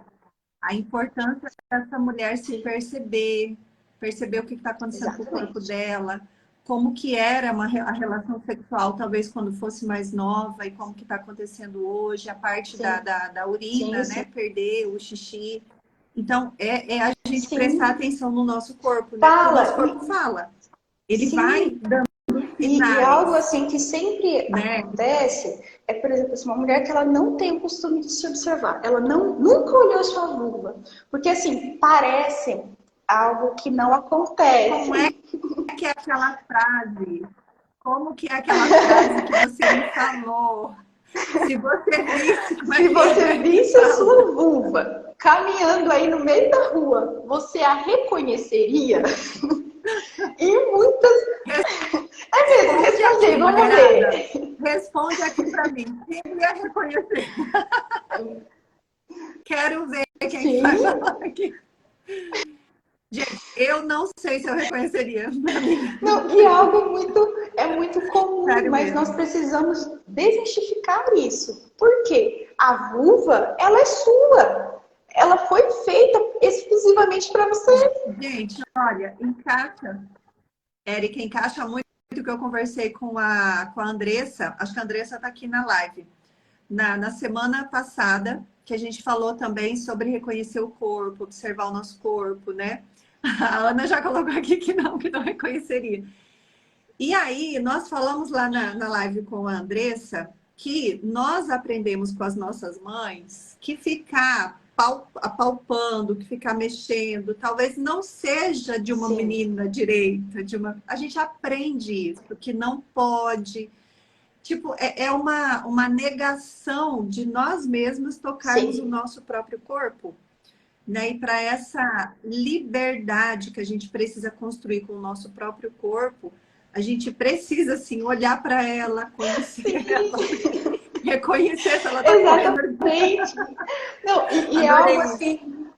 A importância dessa mulher se perceber o que está acontecendo com o corpo dela, como que era a relação sexual, talvez quando fosse mais nova, e como que está acontecendo hoje, a parte da urina, né? Perder o xixi. Então, a gente prestar atenção no nosso corpo, né? Porque o nosso corpo fala. Ele vai dando sinais. E algo assim que sempre acontece é, por exemplo, uma mulher que ela não tem o costume de se observar. Ela nunca olhou sua vulva. Porque, assim, parece algo que não acontece. Como é que é aquela frase? Como que é aquela frase que você me falou? Se você visse a sua vulva caminhando aí no meio da rua, você a reconheceria? E muitas... mesmo, responde, vamos ver. Responde aqui pra mim. Quem ia reconhecer? Quero ver quem vai falar aqui. Gente, eu não sei se eu reconheceria. Não, e é algo muito comum, Sério mas mesmo. nós precisamos desmistificar isso. Por quê? A vulva, ela é sua. Ela foi feita exclusivamente para você. Gente, olha, encaixa. Érica, encaixa muito o que eu conversei com a Andressa. Acho que a Andressa está aqui na live. Na semana passada, que a gente falou também sobre reconhecer o corpo, observar o nosso corpo, né? A Ana já colocou aqui que não reconheceria. E aí, nós falamos lá na live com a Andressa que nós aprendemos com as nossas mães que ficar apalpando, que ficar mexendo, talvez não seja de uma menina direita, a gente aprende isso, que não pode. tipo, é uma negação de nós mesmos tocarmos o Sim, nosso próprio corpo, né? E para essa liberdade que a gente precisa construir com o nosso próprio corpo, a gente precisa, assim, olhar para ela, conhecer ela, sim, reconhecer se ela está correndo. exatamente. Não, e é algo Adorei isso. assim,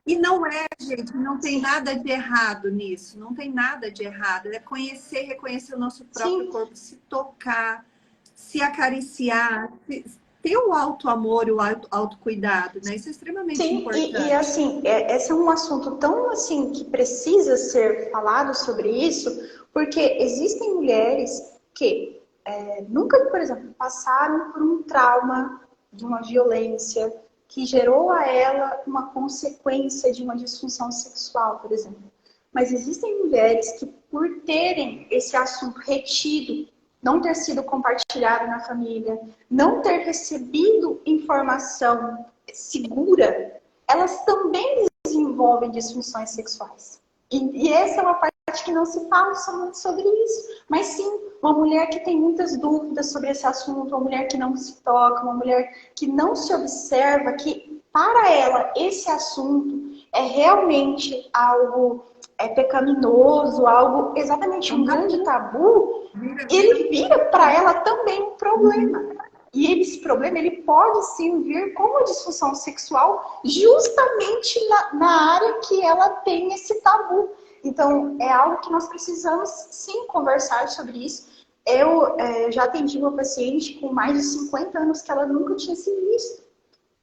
E não é, gente, não tem sim, nada de errado nisso, não tem nada de errado. É conhecer, reconhecer o nosso próprio sim, corpo, se tocar, se acariciar, ter o auto-amor, o autocuidado, né? Isso é extremamente sim, e importante. assim, esse é um assunto tão assim que precisa ser falado sobre isso, porque existem mulheres que nunca, por exemplo, passaram por um trauma de uma violência que gerou a ela uma consequência de uma disfunção sexual, por exemplo. Mas existem mulheres que, por terem esse assunto retido, não ter sido compartilhado na família, não ter recebido informação segura, elas também desenvolvem disfunções sexuais. E essa é uma parte que não se fala sobre isso. Mas sim, uma mulher que tem muitas dúvidas sobre esse assunto, uma mulher que não se toca, uma mulher que não se observa, que para ela esse assunto é realmente algo pecaminoso, algo exatamente um grande tabu, ele vira para ela também um problema. E esse problema ele pode sim vir como disfunção sexual justamente na área que ela tem esse tabu. Então, é algo que nós precisamos sim conversar sobre isso. Eu já atendi uma paciente com mais de 50 anos que ela nunca tinha se visto.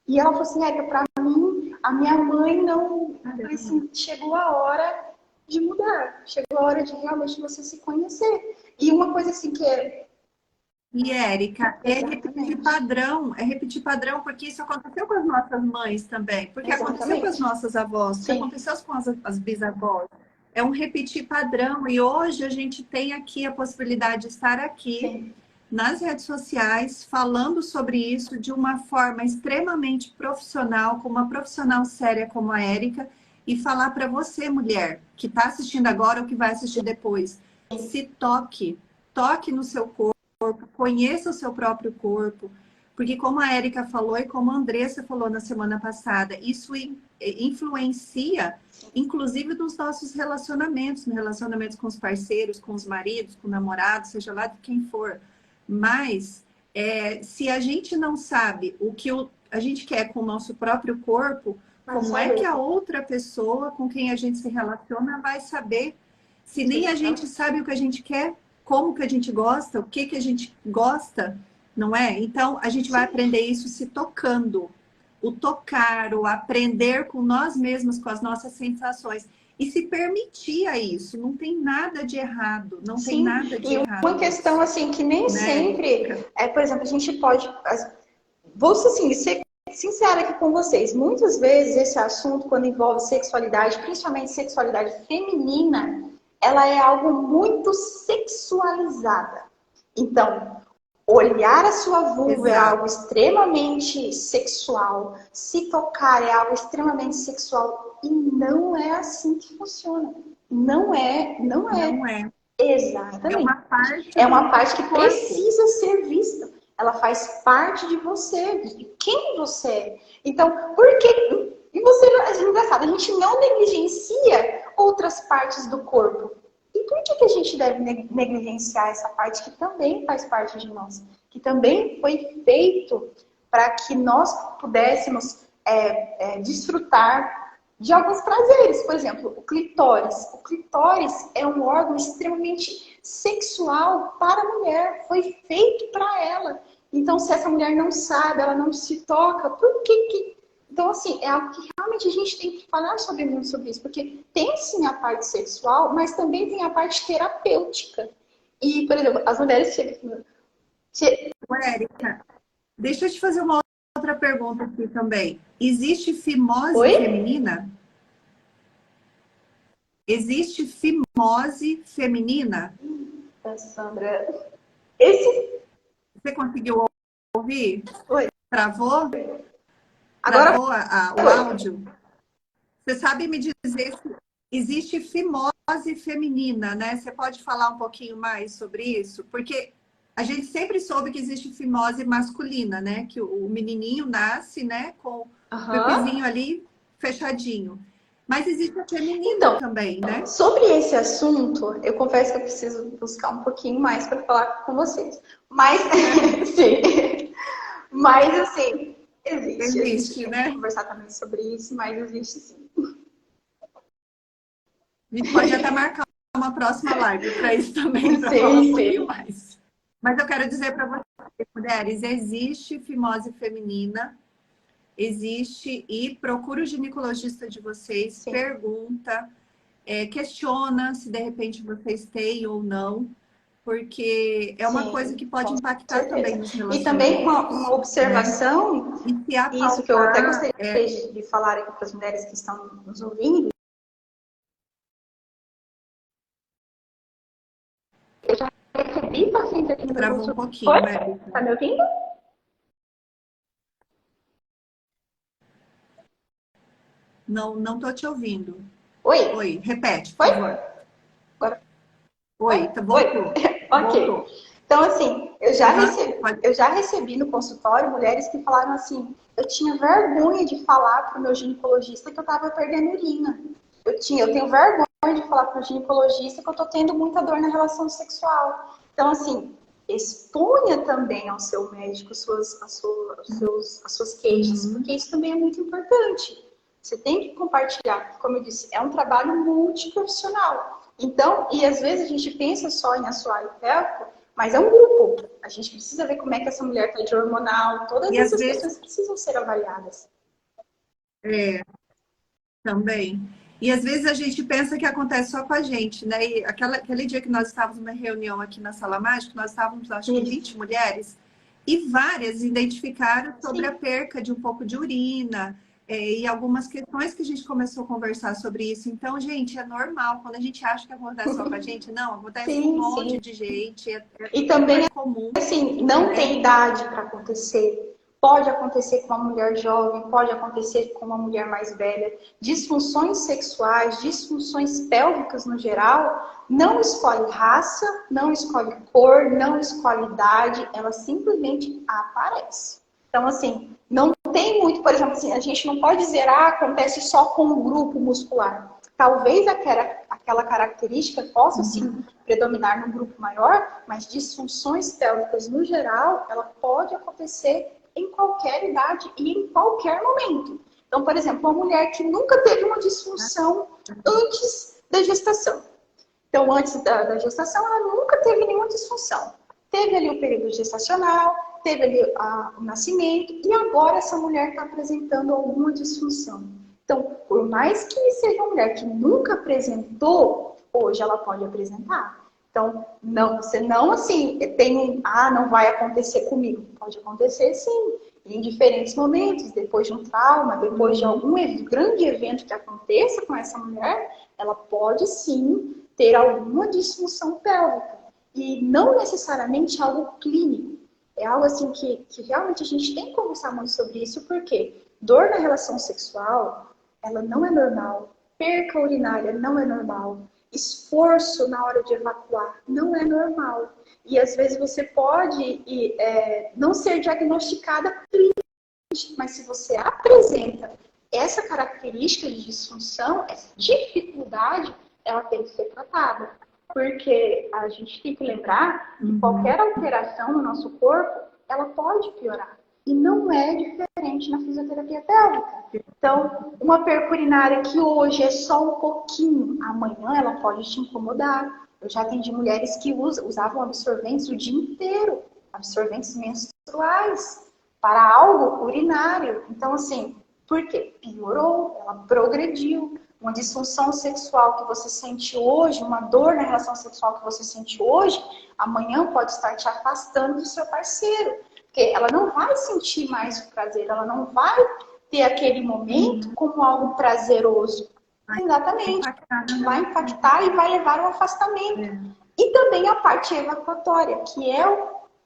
E ela falou assim, Érica, para mim, a minha mãe não... Assim, chegou a hora de mudar. Chegou a hora de realmente você se conhecer. E uma coisa assim que é... E, Érica, Exatamente. é repetir padrão, porque isso aconteceu com as nossas mães também, porque aconteceu com as Exatamente. nossas avós, porque Sim, aconteceu com as bisavós. É um repetir padrão, e hoje a gente tem aqui a possibilidade de estar aqui sim. nas redes sociais falando sobre isso de uma forma extremamente profissional, com uma profissional séria como a Érica, e falar para você, mulher, que está assistindo agora ou que vai assistir depois, se toque, toque no seu corpo, conheça o seu próprio corpo, porque como a Érica falou e como a Andressa falou na semana passada, isso influencia, inclusive, nos nossos relacionamentos, nos relacionamentos com os parceiros, com os maridos, com namorados, seja lá de quem for. Mas se a gente não sabe o que a gente quer com o nosso próprio corpo, Vai como é que saber. a outra pessoa com quem a gente se relaciona vai saber? Se nem a gente Exatamente. sabe o que a gente quer, como que a gente gosta, o que que a gente gosta, não é? Então, a gente vai Sim, aprender isso se tocando. O tocar, o aprender com nós mesmos, com as nossas sensações. E se permitir a isso. Não tem nada de errado. Não tem sim. nada de E errado uma questão nisso. assim que nem Né? sempre por exemplo, a gente pode. Vou assim, ser sincera aqui com vocês. Muitas vezes esse assunto, quando envolve sexualidade, principalmente sexualidade feminina, ela é algo muito sexualizada. Então, olhar a sua vulva é Exato. algo extremamente sexual, se tocar é algo extremamente sexual e não é assim que funciona. Não é, não é. Não é. É Exatamente. uma parte É do uma parte nosso que corpo. precisa ser vista. Ela faz parte de você, de quem você é. Então, por que... E você, é engraçado, a gente não negligencia outras partes do corpo. E por que a gente deve negligenciar essa parte que também faz parte de nós? Que também foi feito para que nós pudéssemos desfrutar de alguns prazeres. Por exemplo, o clitóris. O clitóris é um órgão extremamente sexual para a mulher. Foi feito para ela. Então, se essa mulher não sabe, ela não se toca, por que... Então, assim, é algo que realmente a gente tem que falar muito sobre isso. Porque tem, sim, a parte sexual, mas também tem a parte terapêutica. E, por exemplo, as mulheres chegam... Érica, deixa eu te fazer uma outra pergunta aqui também. Existe fimose Oi? feminina? Existe fimose feminina? Sandra, esse... Você conseguiu ouvir? Oi. Travou? Agora Travou o foi. áudio? Você sabe me dizer se existe fimose feminina, né? Você pode falar um pouquinho mais sobre isso? Porque A gente sempre soube que existe fimose masculina, né? Que o menininho nasce, né, com o Aham. pipizinho ali fechadinho. Mas existe a feminina Então, também, né? sobre esse assunto, eu confesso que eu preciso buscar um pouquinho mais para falar com vocês. Mas, sim. Mas, assim, existe. A gente Existe, tem que né? conversar também sobre isso, mas existe sim. A gente pode até marcar uma próxima live para isso também, para falar um Sim, pouquinho sim. mais. Mas eu quero dizer para vocês, mulheres, existe fimose feminina, existe, e procura o ginecologista de vocês, Sim, pergunta, questiona se de repente vocês têm ou não, porque é uma coisa sim, que pode com impactar também certeza. nos E também uma relacionamentos, né? observação, E se isso que eu até apalpar, gostaria de falar aqui para as mulheres que estão nos ouvindo, eu já recebi pacientes aqui no meu travou um consultório. pouquinho, Tá Érica. me ouvindo? Não, não tô te ouvindo. Oi? Oi, repete, por Oi? favor. Agora? Oi? Oi, tá, Oi? voltou. Ok. Voltou. Então, assim, Aham, pode. eu já recebi no consultório mulheres que falaram assim, eu tinha vergonha de falar para o meu ginecologista que eu estava perdendo urina. Eu tenho vergonha de falar para o ginecologista que eu estou tendo muita dor na relação sexual. Então, assim, exponha também ao seu médico as suas queixas, porque Uhum. isso também é muito importante. Você tem que compartilhar, como eu disse, é um trabalho multiprofissional. Então, e às vezes a gente pensa só em assoalho pélvico, mas é um grupo. A gente precisa ver como é que essa mulher está de hormonal, todas E às essas vezes, questões precisam ser avaliadas. é, também. E às vezes a gente pensa que acontece só com a gente, né? E aquele dia que nós estávamos numa reunião aqui na Sala Mágica, nós estávamos, acho que Isso. 20 mulheres, e várias identificaram sobre a Sim, perca de um pouco de urina, e algumas questões que a gente começou a conversar sobre isso. Então, gente, é normal. Quando a gente acha que acontece só com a gente, não, acontece com um sim, monte sim. de gente, é E também super comum, assim, não né? tem idade para acontecer. Pode acontecer com uma mulher jovem, pode acontecer com uma mulher mais velha. Disfunções sexuais, disfunções pélvicas no geral, não escolhe raça, não escolhe cor, não escolhe idade, ela simplesmente aparece. Então, assim, não tem muito, por exemplo, assim, a gente não pode dizer, acontece só com um grupo muscular. Talvez aquela característica possa sim Uhum. predominar num grupo maior, mas disfunções pélvicas no geral, ela pode acontecer em qualquer idade e em qualquer momento. Então, por exemplo, uma mulher que nunca teve uma disfunção antes da gestação. Então, antes da gestação, ela nunca teve nenhuma disfunção. Teve ali o período gestacional, teve ali o nascimento, e agora essa mulher está apresentando alguma disfunção. Então, por mais que seja uma mulher que nunca apresentou, hoje ela pode apresentar. Então, não, você não assim, não vai acontecer comigo. Pode acontecer sim, em diferentes momentos, depois de um trauma, depois de Uhum. algum grande evento que aconteça com essa mulher, ela pode sim ter alguma disfunção pélvica. E não necessariamente algo clínico. É algo assim que realmente a gente tem que conversar muito sobre isso, porque dor na relação sexual, ela não é normal. Perca urinária não é normal. Esforço na hora de evacuar não é normal. E às vezes você pode não ser diagnosticada clinicamente, mas se você apresenta essa característica de disfunção, essa dificuldade, ela tem que ser tratada. Porque a gente tem que lembrar que Uhum. qualquer alteração no nosso corpo, ela pode piorar. E não é diferente na fisioterapia pélvica. Então, uma percurinária que hoje é só um pouquinho, amanhã ela pode te incomodar. Eu já atendi mulheres que usavam absorventes o dia inteiro, absorventes menstruais, para algo urinário. Então, assim, por quê? Piorou, ela progrediu. Uma disfunção sexual que você sente hoje, uma dor na relação sexual que você sente hoje, amanhã pode estar te afastando do seu parceiro. Porque ela não vai sentir mais o prazer, ela não vai ter aquele momento como algo prazeroso. Vai Exatamente. impactar na Vai relação. impactar e vai levar ao afastamento. É. E também a parte evacuatória, que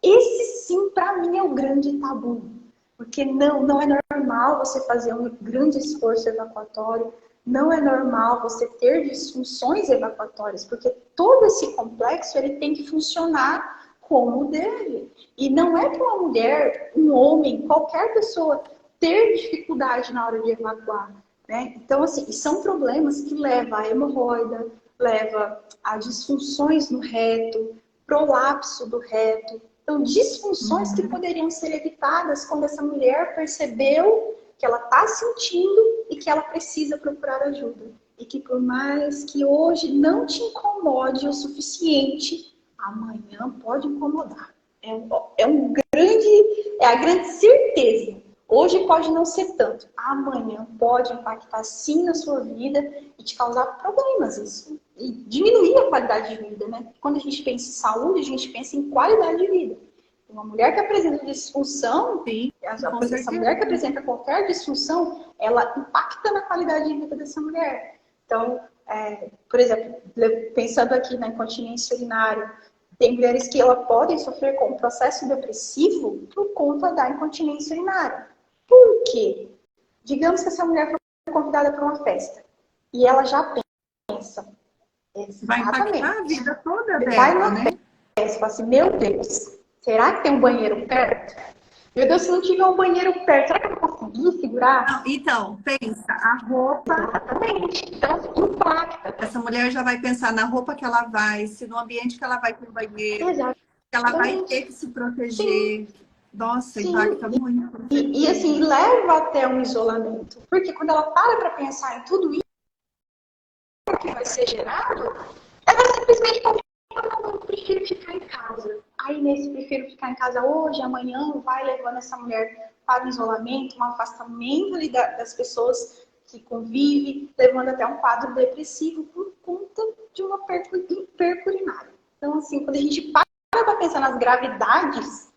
esse sim, para mim, é o grande tabu. Porque não é normal você fazer um grande esforço evacuatório, não é normal você ter disfunções evacuatórias, porque todo esse complexo ele tem que funcionar como deve. E não é para uma mulher, um homem, qualquer pessoa ter dificuldade na hora de evacuar, né? Então, assim, são problemas que levam a hemorroida, leva a disfunções no reto, prolapso do reto. Então, disfunções que poderiam ser evitadas quando essa mulher percebeu que ela está sentindo e que ela precisa procurar ajuda. E que por mais que hoje não te incomode o suficiente, amanhã pode incomodar. É a grande certeza. Hoje pode não ser tanto. Amanhã pode impactar sim na sua vida e te causar problemas isso. E diminuir a qualidade de vida, né? Quando a gente pensa em saúde, a gente pensa em qualidade de vida. Uma mulher que apresenta disfunção, Sim, essa mulher que apresenta qualquer disfunção, ela impacta na qualidade de vida dessa mulher. Então, por exemplo, pensando aqui na incontinência urinária, tem mulheres que ela podem sofrer com um processo depressivo por conta da incontinência urinária. Por quê? Digamos que essa mulher foi convidada para uma festa e ela já pensa, vai impactar a vida toda dela, vai na né? festa, fala assim, meu Deus, será que tem um banheiro perto? Meu Deus, se não tiver um banheiro perto, será que eu vou conseguir segurar? Não, então, pensa, a roupa. Exatamente. Então, impacta. Essa mulher já vai pensar na roupa que ela vai, se no ambiente que ela vai ter o banheiro, Exatamente. que ela vai ter que se proteger. Sim. Nossa, Sim. impacta muito. E assim, leva até um isolamento. Porque quando ela para pensar em tudo isso que vai ser gerado, ela simplesmente fala, não, eu prefiro ficar em casa. Aí nesse prefiro ficar em casa hoje, amanhã, vai levando essa mulher para o isolamento, um afastamento ali das pessoas que convivem, levando até um quadro depressivo por conta de uma perca urinária. Então, assim, quando a gente para pensar nas gravidades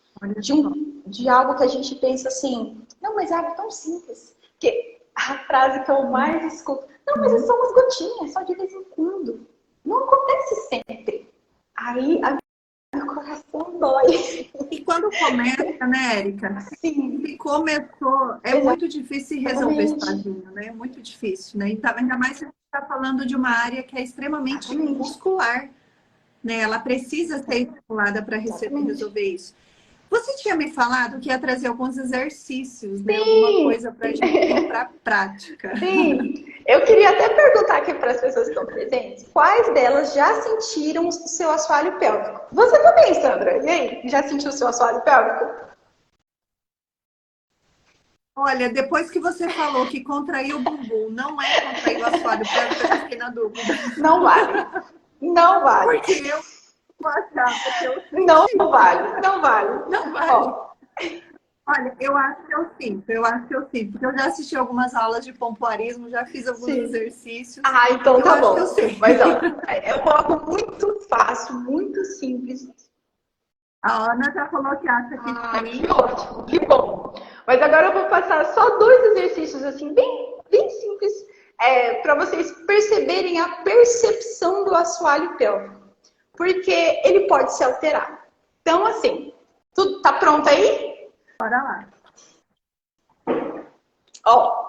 de algo que a gente pensa assim, não, mas é algo tão simples. Porque a frase que eu mais escuto, não, mas é só umas gotinhas, só de vez em quando. Não acontece sempre. Aí meu coração dói. E quando começa, né, Érica? Sim. Se começou, é muito difícil resolver sozinho, né? É muito difícil, né? Então, ainda mais se a gente está falando de uma área que é extremamente muscular, né? Ela precisa ser estimulada para resolver isso. Você tinha me falado que ia trazer alguns exercícios, né? Alguma coisa para a gente para prática. Sim. Eu queria até perguntar aqui para as pessoas que estão presentes, quais delas já sentiram o seu assoalho pélvico? Você também, Sandra. E aí, já sentiu o seu assoalho pélvico? Olha, depois que você falou que contrair o bumbum não é contrair o assoalho pélvico, eu fiquei na dúvida. Não vale. Não vale. Porque eu achava que eu senti. Não vale. Não vale. Não vale. Ó. Olha, eu acho que eu sinto, porque eu já assisti algumas aulas de pompoarismo, já fiz alguns exercícios. Ah, então tá bom. Que eu sei. Mas ó, é algo muito fácil, muito simples. A Ana já falou que acha que que ótimo, que bom. Mas agora eu vou passar só 2 exercícios assim, bem simples, para vocês perceberem a percepção do assoalho pélvico. Porque ele pode se alterar. Então, assim, tudo tá pronto aí? Bora lá. Ó.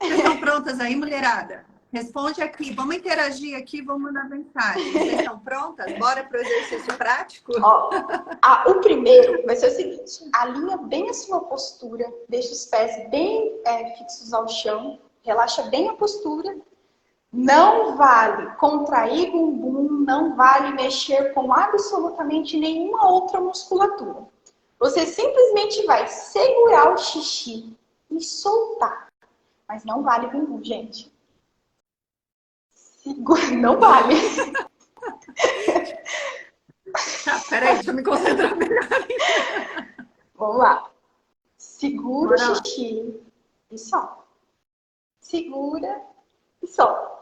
Vocês estão prontas aí, mulherada? Responde aqui. Vamos interagir aqui, vamos mandar mensagem. Vocês estão prontas? Bora para o exercício prático? Ó, o primeiro vai ser o seguinte. Alinha bem a sua postura. Deixa os pés bem fixos ao chão. Relaxa bem a postura. Não vale contrair bumbum. Não vale mexer com absolutamente nenhuma outra musculatura. Você simplesmente vai segurar o xixi e soltar. Mas não vale bumbum, gente. Não vale. Tá, peraí, deixa eu me concentrar melhor. Vamos lá. Segura o xixi e solta. Segura e solta.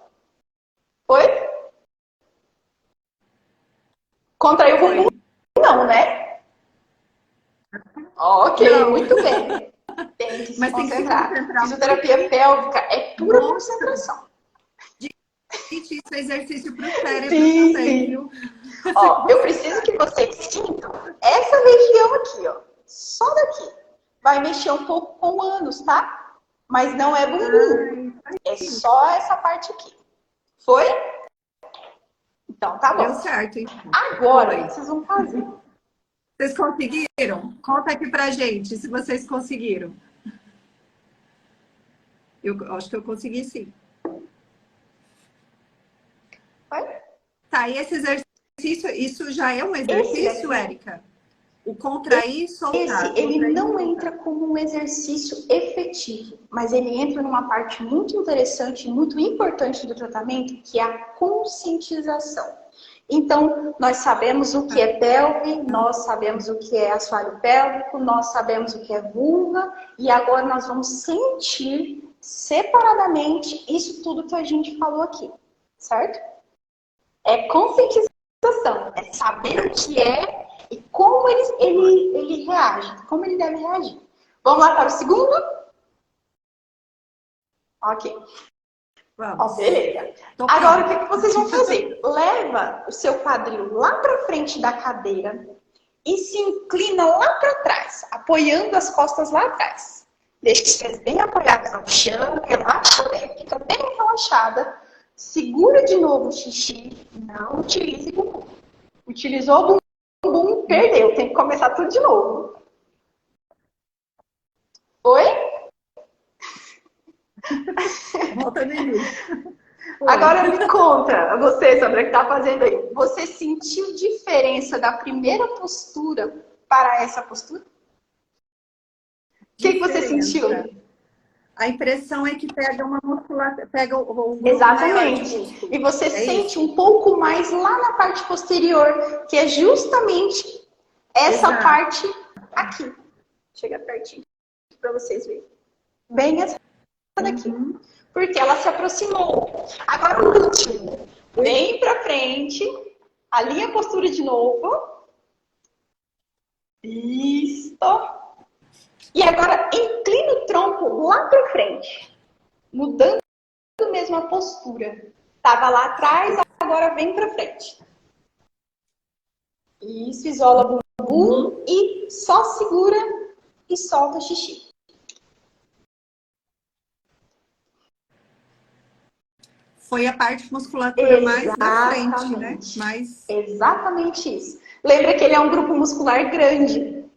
Foi? Contraiu o bumbum? Não, né? Ok, não. Muito bem. Tem que se concentrar. Fisioterapia pélvica é pura concentração. Gente, isso é exercício para o cérebro também, viu? Ó, eu preciso que vocês sintam essa região aqui, ó. Só daqui. Vai mexer um pouco com o ânus, tá? Mas não é bumbum. É só essa parte aqui. Foi? Então, tá bom. Deu certo, hein? Agora, o que vocês vão fazer? Vocês conseguiram? Conta aqui pra gente se vocês conseguiram. Eu acho que eu consegui, sim. Oi? Tá, e esse exercício, isso já é um exercício, Érica? O contrair e soltar. Ele não entra como um exercício efetivo, mas ele entra numa parte muito interessante e muito importante do tratamento, que é a conscientização. Então, nós sabemos o que é pelve, nós sabemos o que é assoalho pélvico, nós sabemos o que é vulva, e agora nós vamos sentir separadamente isso tudo que a gente falou aqui, certo? É conscientização, é saber o que é e como ele reage, como ele deve reagir. Vamos lá para o segundo? Ok. Vamos. Beleza. Agora, o que vocês vão fazer? Leva o seu quadril lá para frente da cadeira e se inclina lá para trás, apoiando as costas lá atrás. Deixa os pés bem apoiados no chão, relaxa bem, fica bem relaxada. Segura de novo o xixi, não utilize bumbum. Utilizou o bumbum, perdeu, tem que começar tudo de novo. Oi? Volta no início. Agora me conta, você, Sandra, que tá fazendo aí. Você sentiu diferença da primeira postura para essa postura? O que você sentiu? A impressão é que pega uma musculatura, pega o Exatamente. E você sente um pouco mais lá na parte posterior, que é justamente essa parte aqui. Chega pertinho para vocês verem. Bem essa daqui. Porque ela se aproximou. Agora o último. Vem para frente. Alinha a postura de novo. Isso. E agora inclina o tronco lá para frente. Mudando mesmo a postura. Tava lá atrás, agora vem para frente. Isso, isola o bumbum e só segura e solta o xixi. Foi a parte musculatura mais na frente, né? Exatamente isso. Lembra que ele é um grupo muscular grande.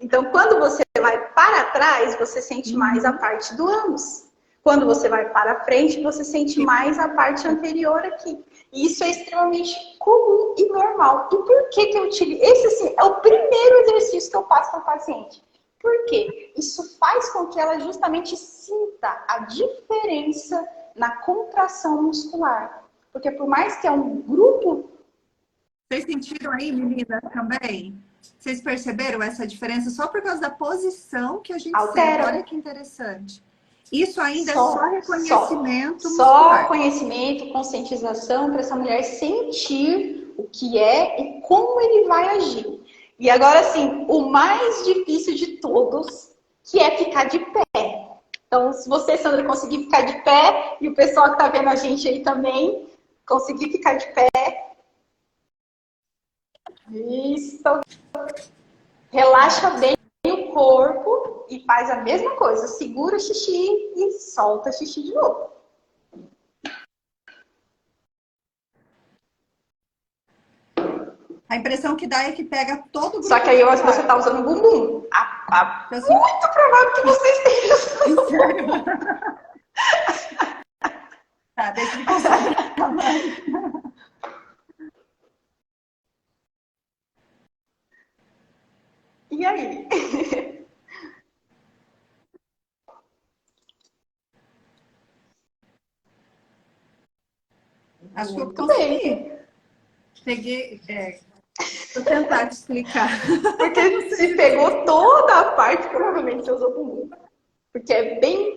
Então, quando você vai para trás, você sente mais a parte do ânus. Quando você vai para frente, você sente mais a parte anterior aqui. E isso é extremamente comum e normal. E por que eu utilizo? Esse, assim, é o primeiro exercício que eu faço com a paciente. Por quê? Isso faz com que ela justamente sinta a diferença na contração muscular. Porque por mais que é um grupo... Vocês sentiram aí, meninas, também? Vocês perceberam essa diferença só por causa da posição que a gente altera. Sente? Olha que interessante. Isso ainda é só reconhecimento muscular. Só conhecimento, conscientização para essa mulher sentir o que é e como ele vai agir. E agora, assim, o mais difícil de todos, que é ficar de pé. Então, se você, Sandra, conseguir ficar de pé, e o pessoal que está vendo a gente aí também, conseguir ficar de pé. Isso. Relaxa bem o corpo e faz a mesma coisa. Segura o xixi e solta o xixi de novo. A impressão que dá é que pega todo o grupo. Só que aí eu acho que você está usando o bumbum. Muito provável que você esteja usando. Tá, deixa eu concentrar. E aí? Acho que eu consegui. Peguei... Vou tentar te explicar. Porque se pegou toda a parte, provavelmente você usou bumbum. Porque é bem...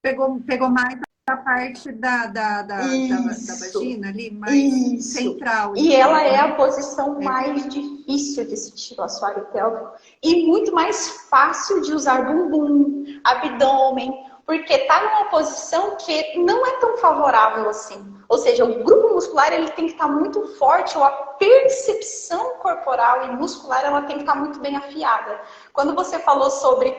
Pegou mais a parte da vagina ali, mais central. E ela é a posição mais difícil de sentir o assoalho pélvico. E muito mais fácil de usar bumbum, abdômen, porque tá numa posição que não é tão favorável assim. Ou seja, o grupo muscular ele tem que estar muito forte, ou a percepção corporal e muscular ela tem que estar muito bem afiada. Quando você falou sobre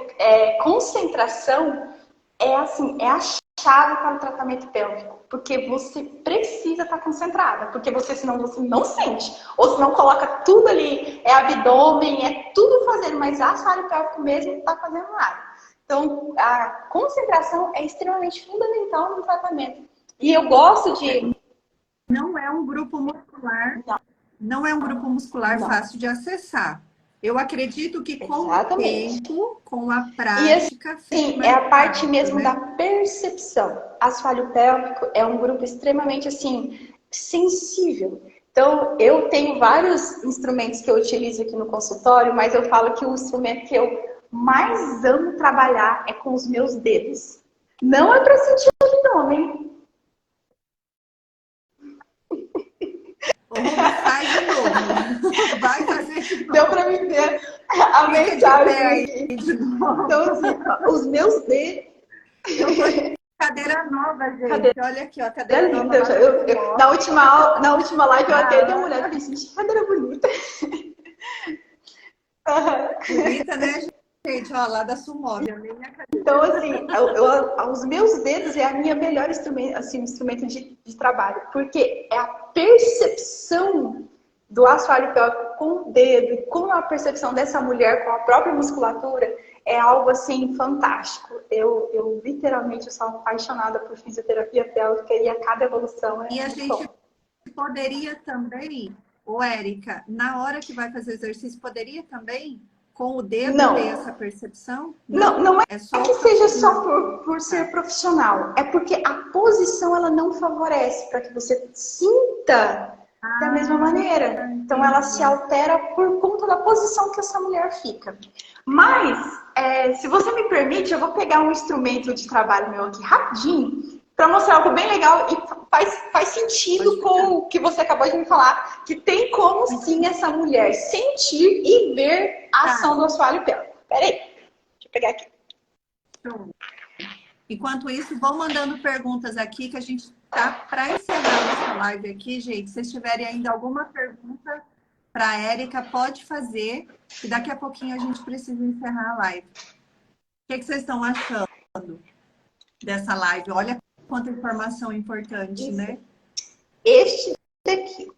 concentração, é assim, é a chave para o tratamento pélvico, porque você precisa estar concentrada, porque senão você não sente, ou se não coloca tudo ali, é abdômen, é tudo fazendo, mas assoalho pélvico mesmo não está fazendo nada. Então, a concentração é extremamente fundamental no tratamento. E eu gosto de... Não é um grupo muscular, não é um grupo muscular fácil de acessar. Eu acredito que com o tempo, com a prática... Sim, é a parte mesmo, né, da percepção. Assoalho pélvico é um grupo extremamente, assim, sensível. Então, eu tenho vários instrumentos que eu utilizo aqui no consultório, mas eu falo que o instrumento que eu mais amo trabalhar é com os meus dedos. Não é para sentir o abdômen. Faz de novo. Vai fazer de novo. Deu para me ver a mensagem aqui. Então, assim, os meus dedos... Cadeira nova, gente. Olha aqui, ó, cadeira nova. Na última live eu até dei uma olhada e pensei, cadeira bonita. Bonita, né, gente? Ó, lá da Sumov, a minha cadeira. Então, assim, os meus dedos é a minha melhor instrumento, assim, instrumento de trabalho, porque é a percepção do assoalho pélvico com o dedo, e com a percepção dessa mulher, com a própria musculatura, é algo, assim, fantástico. Eu literalmente, sou apaixonada por fisioterapia pélvica e a cada evolução é... E a gente poderia também, Érica, na hora que vai fazer exercício, poderia também, com o dedo, ter essa percepção? Não é só que seja só por ser profissional. É porque a posição, ela não favorece para que você sinta da mesma maneira. Então, ela se altera por conta da posição que essa mulher fica. Mas, se você me permite, eu vou pegar um instrumento de trabalho meu aqui rapidinho para mostrar algo bem legal e faz sentido com o que você acabou de me falar, que tem como sim essa mulher sentir e ver a ação do assoalho pélvico. Peraí, deixa eu pegar aqui. Enquanto isso, vão mandando perguntas aqui, que a gente tá para encerrar nossa live aqui, gente. Se vocês tiverem ainda alguma pergunta para a Érica, pode fazer, que daqui a pouquinho a gente precisa encerrar a live. O que vocês estão achando dessa live? Olha quanta informação importante, né? Este daqui.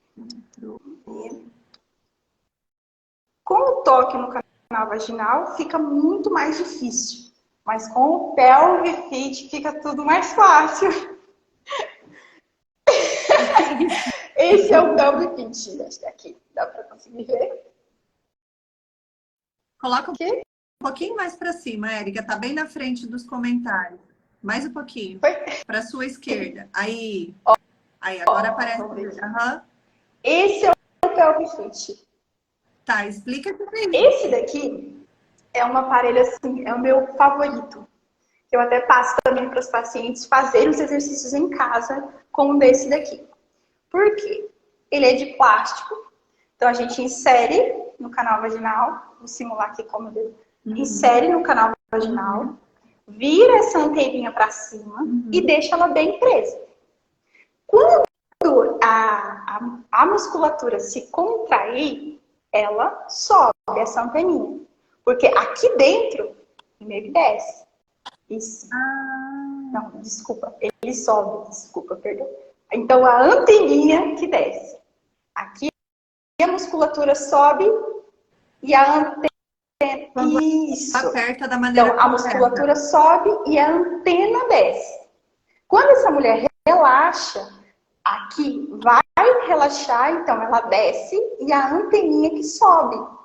Com o toque no canal vaginal, fica muito mais difícil. Mas com o Pelvic Fit fica tudo mais fácil. Esse é o Pelvic Fit. Acho que aqui dá para conseguir ver. Coloca um pouquinho mais para cima, Érica. Tá bem na frente dos comentários. Mais um pouquinho. Para sua esquerda. Aí. Aí, agora aparece. Esse é o Pelvic Fit. Tá, explica também. Esse daqui é um aparelho assim, é o meu favorito. Eu até passo também para os pacientes fazerem os exercícios em casa com um desse daqui. Por quê? Ele é de plástico. Então a gente insere no canal vaginal, vou simular aqui como eu insere no canal vaginal, vira essa anteninha para cima e deixa ela bem presa. Quando a musculatura se contrair, ela sobe essa anteninha. Porque aqui dentro, primeiro ele desce. Isso. Não, desculpa. Ele sobe, desculpa, perdão. Então, a anteninha que desce. Aqui a musculatura sobe e a antena... Isso. Aperta da maneira então, a musculatura sobe e a antena desce. Quando essa mulher relaxa, aqui vai relaxar, então ela desce e a anteninha que sobe.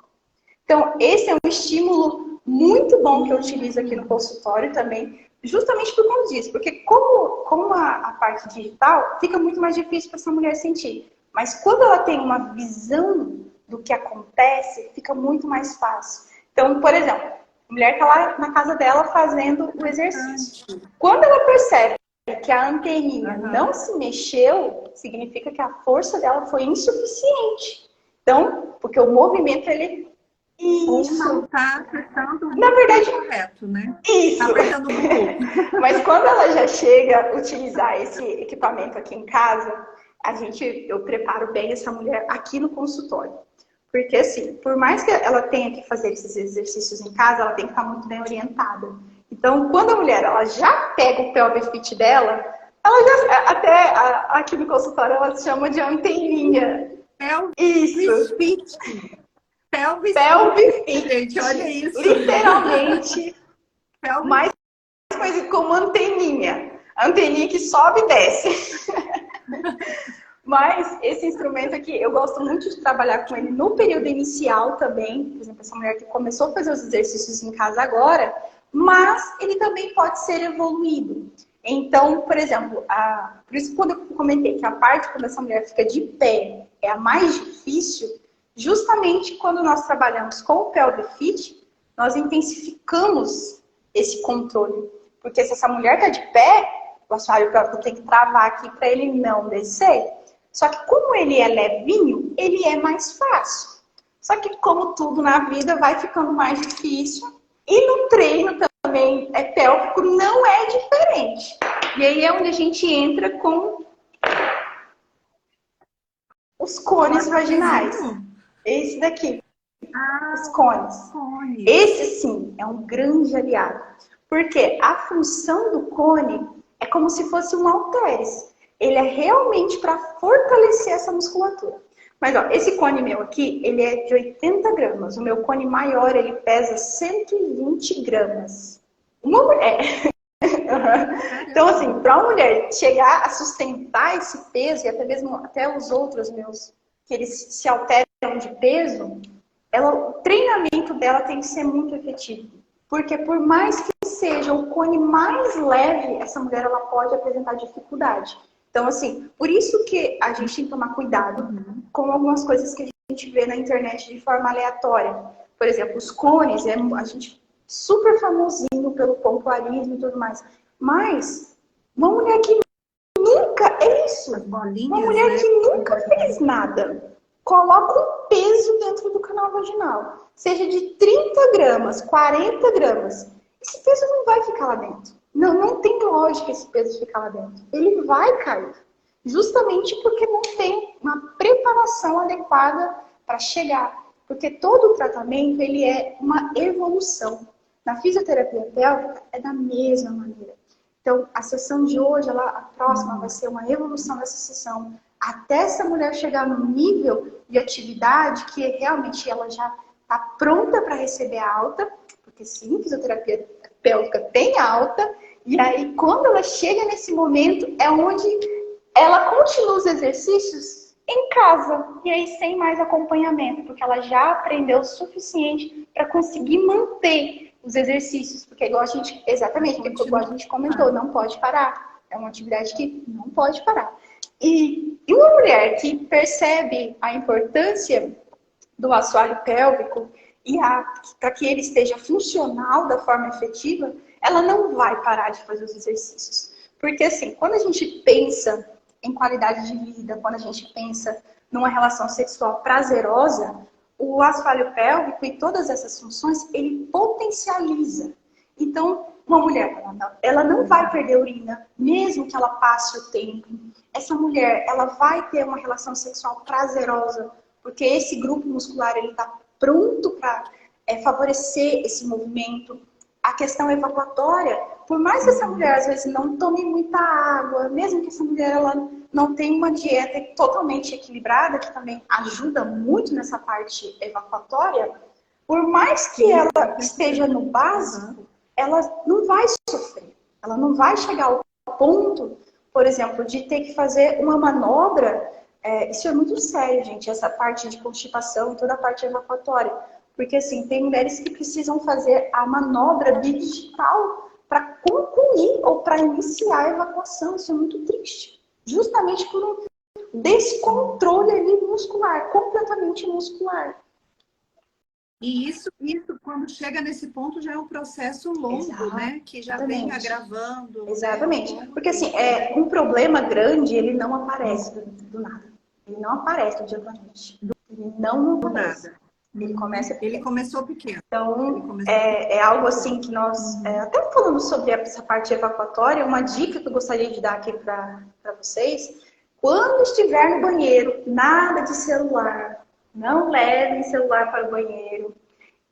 Então, esse é um estímulo muito bom que eu utilizo aqui no consultório também, justamente por conta disso. Porque como a parte digital, fica muito mais difícil para essa mulher sentir. Mas quando ela tem uma visão do que acontece, fica muito mais fácil. Então, por exemplo, a mulher está lá na casa dela fazendo o exercício. Quando ela percebe que a anteninha não se mexeu, significa que a força dela foi insuficiente. Então, porque o movimento, ele... Isso. Não está apertando na verdade, correto, né? Isso. Tá apertando o botão. Mas quando ela já chega a utilizar esse equipamento aqui em casa, eu preparo bem essa mulher aqui no consultório. Porque assim, por mais que ela tenha que fazer esses exercícios em casa, ela tem que estar muito bem orientada. Então, quando a mulher ela já pega o pelvic fit dela, ela já, até aqui no consultório ela chama de anteninha. Isso. Fit. Pelvis Pelvic fit, fit. gente, olha isso. Literalmente, Pelvis mais conhecido como anteninha. Anteninha que sobe e desce. Mas esse instrumento aqui, eu gosto muito de trabalhar com ele no período inicial também. Por exemplo, essa mulher que começou a fazer os exercícios em casa agora, mas ele também pode ser evoluído. Então, por exemplo, por isso quando eu comentei que a parte quando essa mulher fica de pé é a mais difícil, justamente quando nós trabalhamos com o pelvic fit, nós intensificamos esse controle. Porque se essa mulher está de pé, o assoalho pélvico tem que travar aqui para ele não descer. Só que como ele é levinho, ele é mais fácil. Só que como tudo na vida vai ficando mais difícil. E no treino também pélvico não é diferente. E aí é onde a gente entra com os cones vaginais. Esse daqui. Os cones. Esse sim é um grande aliado. Porque a função do cone é como se fosse um halteres. Ele é realmente para fortalecer essa musculatura. Mas ó, esse cone meu aqui, ele é de 80 gramas. O meu cone maior, ele pesa 120 gramas. Uma mulher. Então, assim, para uma mulher chegar a sustentar esse peso, e até mesmo até os outros meus, que eles se alteram de peso, o treinamento dela tem que ser muito efetivo. Porque por mais que seja o cone mais leve, essa mulher ela pode apresentar dificuldade. Então, assim, por isso que a gente tem que tomar cuidado com algumas coisas que a gente vê na internet de forma aleatória. Por exemplo, os cones, a gente super famosinho pelo pompoarismo e tudo mais. Mas, uma mulher que nunca, é isso, uma mulher que nunca fez nada, coloca um peso dentro do canal vaginal, seja de 30 gramas, 40 gramas, esse peso não vai ficar lá dentro. Não tem lógica esse peso ficar lá dentro. Ele vai cair. Justamente porque não tem uma preparação adequada para chegar. Porque todo o tratamento ele é uma evolução. Na fisioterapia pélvica é da mesma maneira. Então, a sessão de hoje, a próxima vai ser uma evolução dessa sessão. Até essa mulher chegar num nível de atividade que realmente ela já está pronta para receber a alta. Porque sim, fisioterapia pélvica tem alta. E aí, quando ela chega nesse momento, é onde ela continua os exercícios em casa. E aí, sem mais acompanhamento. Porque ela já aprendeu o suficiente para conseguir manter os exercícios. Porque igual a gente, exatamente, igual a gente comentou, não pode parar. É uma atividade que não pode parar. E uma mulher que percebe a importância do assoalho pélvico e para que ele esteja funcional da forma efetiva, ela não vai parar de fazer os exercícios. Porque assim, quando a gente pensa em qualidade de vida, quando a gente pensa numa relação sexual prazerosa, o assoalho pélvico e todas essas funções, ele potencializa. Então, uma mulher, ela não vai perder urina, mesmo que ela passe o tempo. Essa mulher, ela vai ter uma relação sexual prazerosa, porque esse grupo muscular, ele está pronto para favorecer esse movimento. A questão evacuatória, por mais que essa mulher às vezes não tome muita água, mesmo que essa mulher ela não tenha uma dieta totalmente equilibrada, que também ajuda muito nessa parte evacuatória, por mais que ela esteja no básico, ela não vai sofrer. Ela não vai chegar ao ponto, por exemplo, de ter que fazer uma manobra. Isso é muito sério, gente, essa parte de constipação e toda a parte evacuatória. Porque, assim, tem mulheres que precisam fazer a manobra bidigital para concluir ou para iniciar a evacuação. Isso é muito triste. Justamente por um descontrole ali muscular, completamente muscular. E isso, quando chega nesse ponto, já é um processo longo, né? Que já vem agravando. Exatamente. Né? Porque, assim, um problema grande, ele não aparece do nada. Ele não aparece do dia para noite. Ele não aparece. Nada. Ele começou pequeno. Então, é algo assim que nós... até falando sobre essa parte evacuatória, uma dica que eu gostaria de dar aqui para vocês. Quando estiver no banheiro, nada de celular. Não levem celular para o banheiro.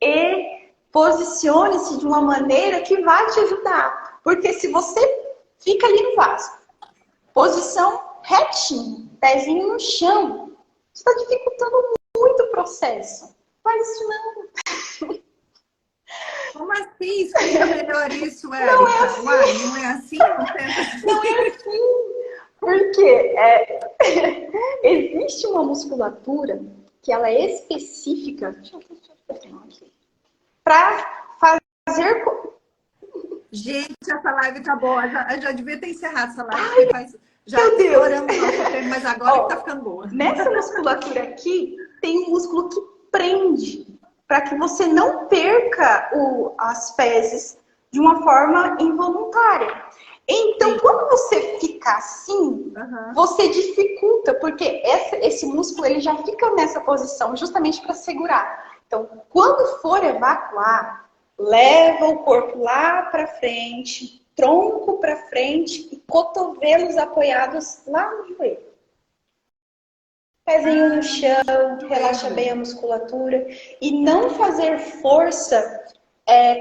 E Posicione-se de uma maneira que vai te ajudar. Porque se você fica ali no vaso, posição retinha, pezinho no chão, está dificultando muito o processo. Faz isso não. Como assim? Explica melhor isso, Érica. Não é assim. Uai, não é assim? Não tenta assim. Não é assim. Porque existe uma musculatura que ela é específica para fazer... Gente, essa live tá boa. Já devia ter encerrado essa live. Ai, já meu Deus. estouramos nosso tempo, mas agora que tá ficando boa. Nessa musculatura aqui, tem um músculo que prende para que você não perca as fezes de uma forma involuntária. Então, quando você fica assim, você dificulta, porque esse músculo ele já fica nessa posição justamente para segurar. Então, quando for evacuar, leva o corpo lá para frente, tronco para frente e cotovelos apoiados lá no joelho. Pezinho no chão, relaxa bem a musculatura e não fazer força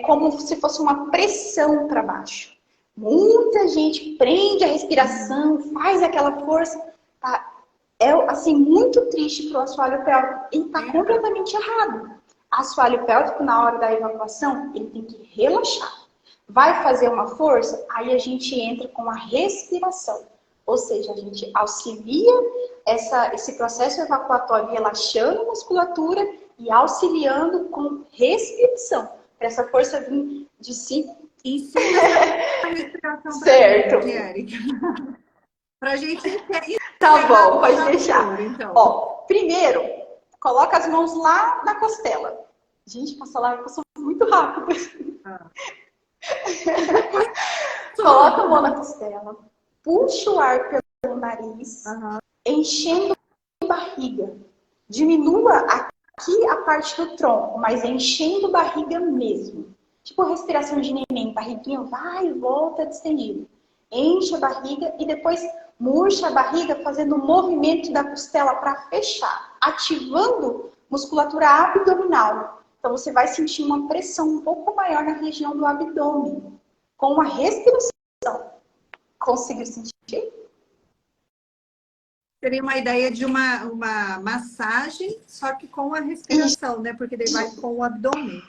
como se fosse uma pressão para baixo. Muita gente prende a respiração, faz aquela força. Tá? É assim, muito triste para o assoalho pélvico e está completamente errado. Assoalho pélvico, na hora da evacuação, ele tem que relaxar. Vai fazer uma força, aí a gente entra com a respiração. Ou seja, a gente auxilia esse processo evacuatório relaxando a musculatura e auxiliando com respiração. Para essa força vir de si. Ensina a respiração certo. Gente, Érica. Pra gente entender. Tá bom, pode deixar. Então. Ó, primeiro, coloca as mãos lá na costela. Gente, essa live passou muito rápido. Coloca a mão na costela. Puxa o ar pelo nariz, enchendo a barriga. Diminua aqui a parte do tronco, mas enchendo a barriga mesmo. Tipo respiração de neném, barriguinha vai e volta distendido. Enche a barriga e depois murcha a barriga fazendo um movimento da costela para fechar, ativando musculatura abdominal. Então você vai sentir uma pressão um pouco maior na região do abdômen, com uma respiração. Conseguiu sentir? Seria uma ideia de uma massagem, só que com a respiração, né? Porque daí vai com o abdômen.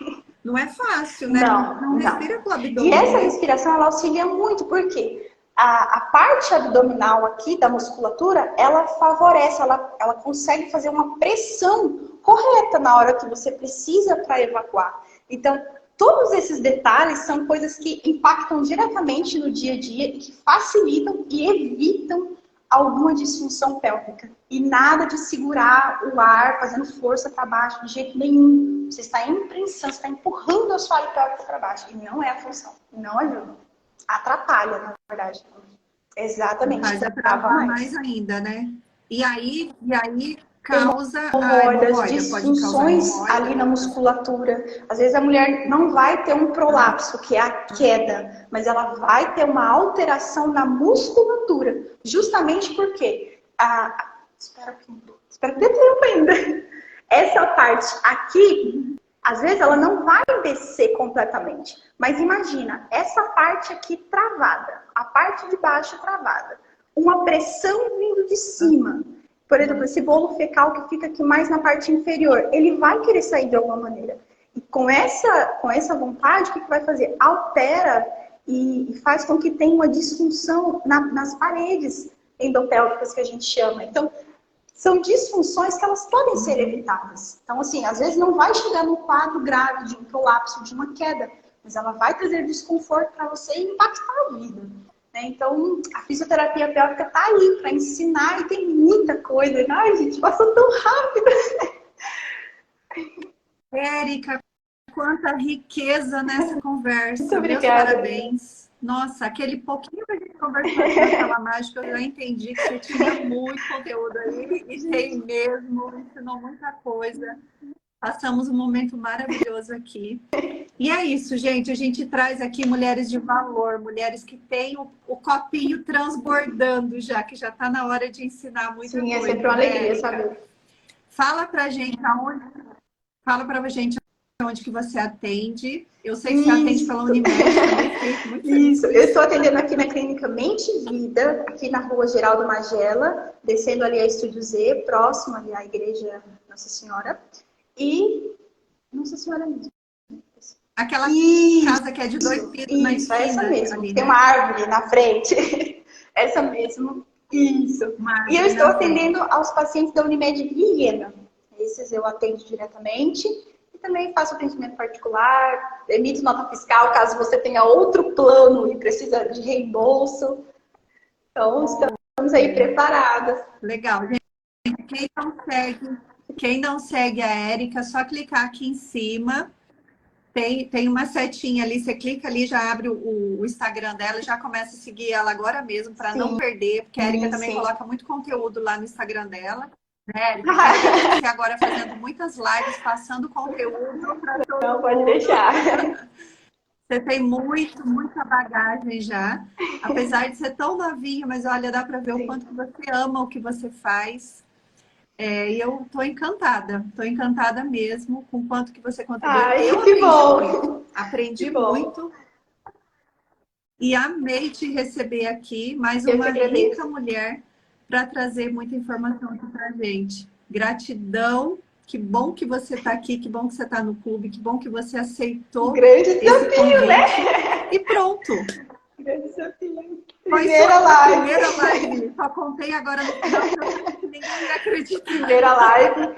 Não é fácil, né? Não respira com o abdômen. E essa respiração, ela auxilia muito, porque a parte abdominal aqui da musculatura, ela favorece, ela consegue fazer uma pressão correta na hora que você precisa para evacuar. Então, todos esses detalhes são coisas que impactam diretamente no dia a dia e que facilitam e evitam alguma disfunção pélvica. E nada de segurar o ar, fazendo força para baixo, de jeito nenhum. Você está imprensando, você está empurrando o assoalho pélvico para baixo. E não é a função. Não ajuda. Atrapalha, na verdade. Exatamente. Mas atrapalha mais ainda, né? E aí causa hemorroidas, disfunções ali na musculatura. Às vezes a mulher não vai ter um prolapso, que é a queda, mas ela vai ter uma alteração na musculatura. Justamente porque espero que dê tempo ainda. Essa parte aqui, às vezes ela não vai descer completamente. Mas imagina, essa parte aqui travada, a parte de baixo travada, uma pressão vindo de cima. Por exemplo, esse bolo fecal que fica aqui mais na parte inferior, ele vai querer sair de alguma maneira. E com essa vontade, o que vai fazer? Altera e faz com que tenha uma disfunção nas paredes endopélvicas que a gente chama. Então, são disfunções que elas podem ser evitadas. Então, assim, às vezes não vai chegar num quadro grave de um prolapso, de uma queda, mas ela vai trazer desconforto para você e impactar a vida. Então, a fisioterapia pélvica está aí para ensinar e tem muita coisa. Ai, gente, passou tão rápido. Érica, quanta riqueza nessa conversa. Muito obrigada. Meus parabéns. Nossa, aquele pouquinho que a gente conversou naquela mágica, eu já entendi que você tinha muito conteúdo aí. E tem mesmo, ensinou muita coisa. Passamos um momento maravilhoso aqui. E é isso, gente. A gente traz aqui mulheres de valor, mulheres que têm o copinho transbordando já, que já está na hora de ensinar muita coisa. Sim, é sempre uma alegria, sabe? Fala pra gente onde que você atende. Eu sei que você atende pela Unimed também, fiquei muito feliz. Isso, eu estou atendendo aqui na Clínica Mente e Vida, aqui na rua Geraldo Magela, descendo ali a Estúdio Z, próximo ali à Igreja Nossa Senhora. E Nossa Senhora mesmo. Aquela casa que é de 2 pisos na esquina. Essa mesmo. Ali, tem né? uma árvore na frente. Essa mesmo. Isso. E eu estou atendendo aos pacientes da Unimed Vilhena. Esses eu atendo diretamente. E também faço atendimento particular, emito nota fiscal, caso você tenha outro plano e precisa de reembolso. Então, estamos aí preparadas. Legal. Gente, quem não segue a Érica, é só clicar aqui em cima. Tem uma setinha ali, você clica ali, já abre o Instagram dela e já começa a seguir ela agora mesmo, para não perder, porque a Érica também coloca muito conteúdo lá no Instagram dela. Né, Érica? Você agora fazendo muitas lives, passando conteúdo para todo Não, mundo. pode deixar. Você tem muita bagagem já, apesar de ser tão novinha, mas olha, dá para ver o quanto que você ama o que você faz. E eu tô encantada mesmo com o quanto que você contribuiu. Ai, eu que bom! Aprendi que bom. muito e amei te receber aqui, mais uma rica mulher para trazer muita informação aqui pra gente. Gratidão, que bom que você está aqui, que bom que você está no clube, que bom que você aceitou Grande desafio, né? E pronto. Grande desafio. Primeira live. Só contei agora no final, que ninguém ia acreditar. Primeira live.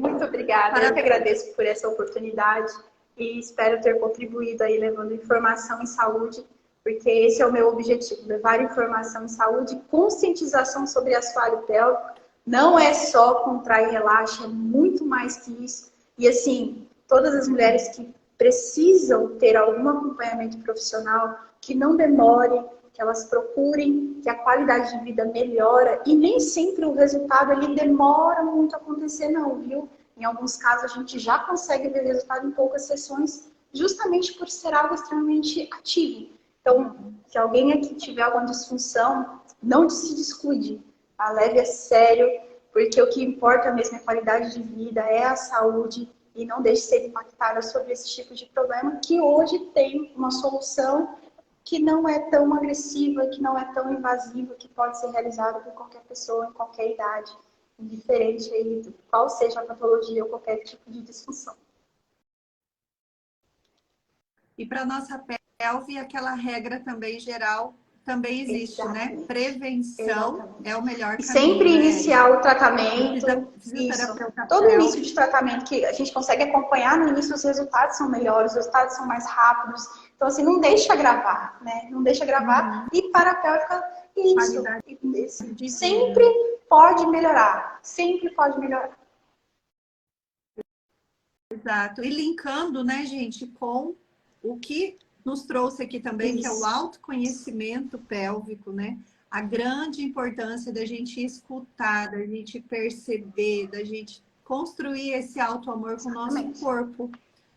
Muito obrigada. Parabéns. Eu que agradeço por essa oportunidade e espero ter contribuído aí levando informação em saúde, porque esse é o meu objetivo, levar informação em saúde e conscientização sobre assoalho pélvico. Não é só contrair e relaxa, é muito mais que isso. E assim, todas as mulheres que precisam ter algum acompanhamento profissional, que não demore, que elas procurem, que a qualidade de vida melhora e nem sempre o resultado ele demora muito a acontecer não, viu? Em alguns casos a gente já consegue ver resultado em poucas sessões, justamente por ser algo extremamente ativo. Então, se alguém aqui tiver alguma disfunção, não se descuide, tá? Leve a sério, porque o que importa mesmo é a qualidade de vida, é a saúde, e não deixe de ser impactada sobre esse tipo de problema, que hoje tem uma solução que não é tão agressiva, que não é tão invasiva, que pode ser realizada por qualquer pessoa, em qualquer idade, indiferente aí de qual seja a patologia ou qualquer tipo de disfunção. E para nossa pelve, aquela regra também geral também existe, né? Prevenção é o melhor caminho. Sempre iniciar o tratamento. Todo início de tratamento que a gente consegue acompanhar no início, os resultados são melhores, os resultados são mais rápidos. Então, assim, não deixa gravar, né? Não deixa gravar. E para a pélvica, isso. Sempre pode melhorar. Sempre pode melhorar. Exato. E linkando, né, gente, com o que nos trouxe aqui também, que é o autoconhecimento pélvico, né? A grande importância da gente escutar, da gente perceber, da gente construir esse auto-amor com o nosso corpo,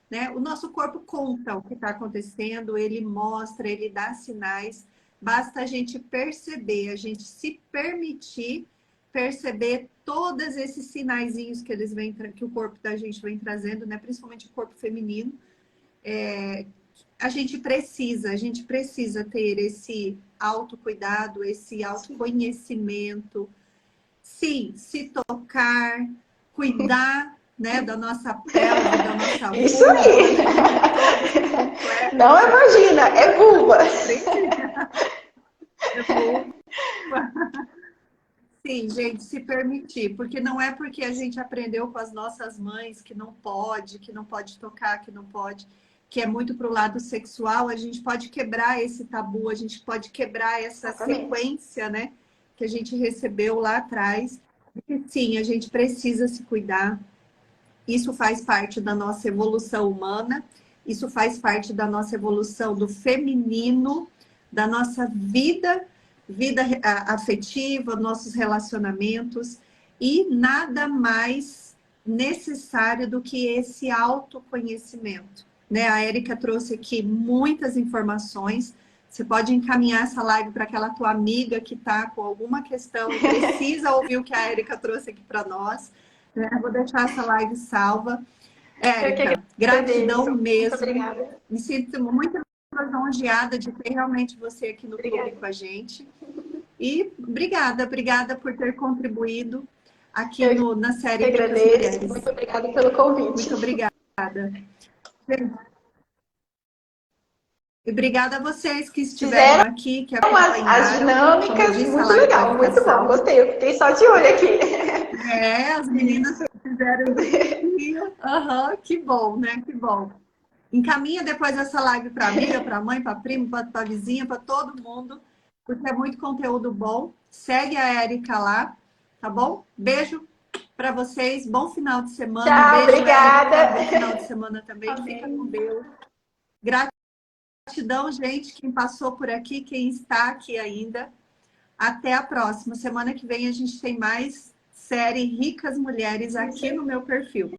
né? O nosso corpo conta o que está acontecendo, ele mostra, ele dá sinais. Basta a gente perceber, a gente se permitir perceber todos esses sinaizinhos que eles vêm, que o corpo da gente vem trazendo, né? Principalmente o corpo feminino. A gente precisa ter esse autocuidado, esse autoconhecimento. Sim, se tocar, cuidar, né, da nossa pele, da nossa vulva. Isso aí! Não é vagina, é vulva. É vulva. Sim, gente, se permitir, porque não é porque a gente aprendeu com as nossas mães que não pode tocar, que não pode, que é muito para o lado sexual, a gente pode quebrar esse tabu, a gente pode quebrar essa sequência, né, que a gente recebeu lá atrás. E, sim, a gente precisa se cuidar. Isso faz parte da nossa evolução humana, isso faz parte da nossa evolução do feminino, da nossa vida afetiva, nossos relacionamentos, e nada mais necessário do que esse autoconhecimento, né? A Érica trouxe aqui muitas informações. Você pode encaminhar essa live para aquela tua amiga que está com alguma questão e precisa ouvir o que a Érica trouxe aqui para nós. Vou deixar essa live salva. Eu que Érica, gratidão agradeço. Muito mesmo. obrigada. Me sinto muito lisonjeada de ter realmente você aqui no Obrigada. clube com a gente. E obrigada por ter contribuído aqui na série Eu que Ricas agradeço. Mulheres. Muito obrigada pelo convite. Muito obrigada. E obrigada a vocês que estiveram Fizeram aqui, que as acompanharam. Como eu dinâmicas, disse, a muito live vai legal, ficar muito bom. salva. Gostei, eu fiquei só de olho aqui. As meninas fizeram desafio. Aham, que bom, né? Que bom. Encaminha depois essa live para amiga, para mãe, para primo, para vizinha, para todo mundo, porque é muito conteúdo bom. Segue a Érica lá, tá bom? Beijo para vocês, bom final de semana. Tchau, Beijo, obrigada. Érica. Bom final de semana também. Amém. Fica com Deus. Gratidão, gente, quem passou por aqui, quem está aqui ainda. Até a próxima. Semana que vem a gente tem mais série Ricas Mulheres aqui no meu perfil.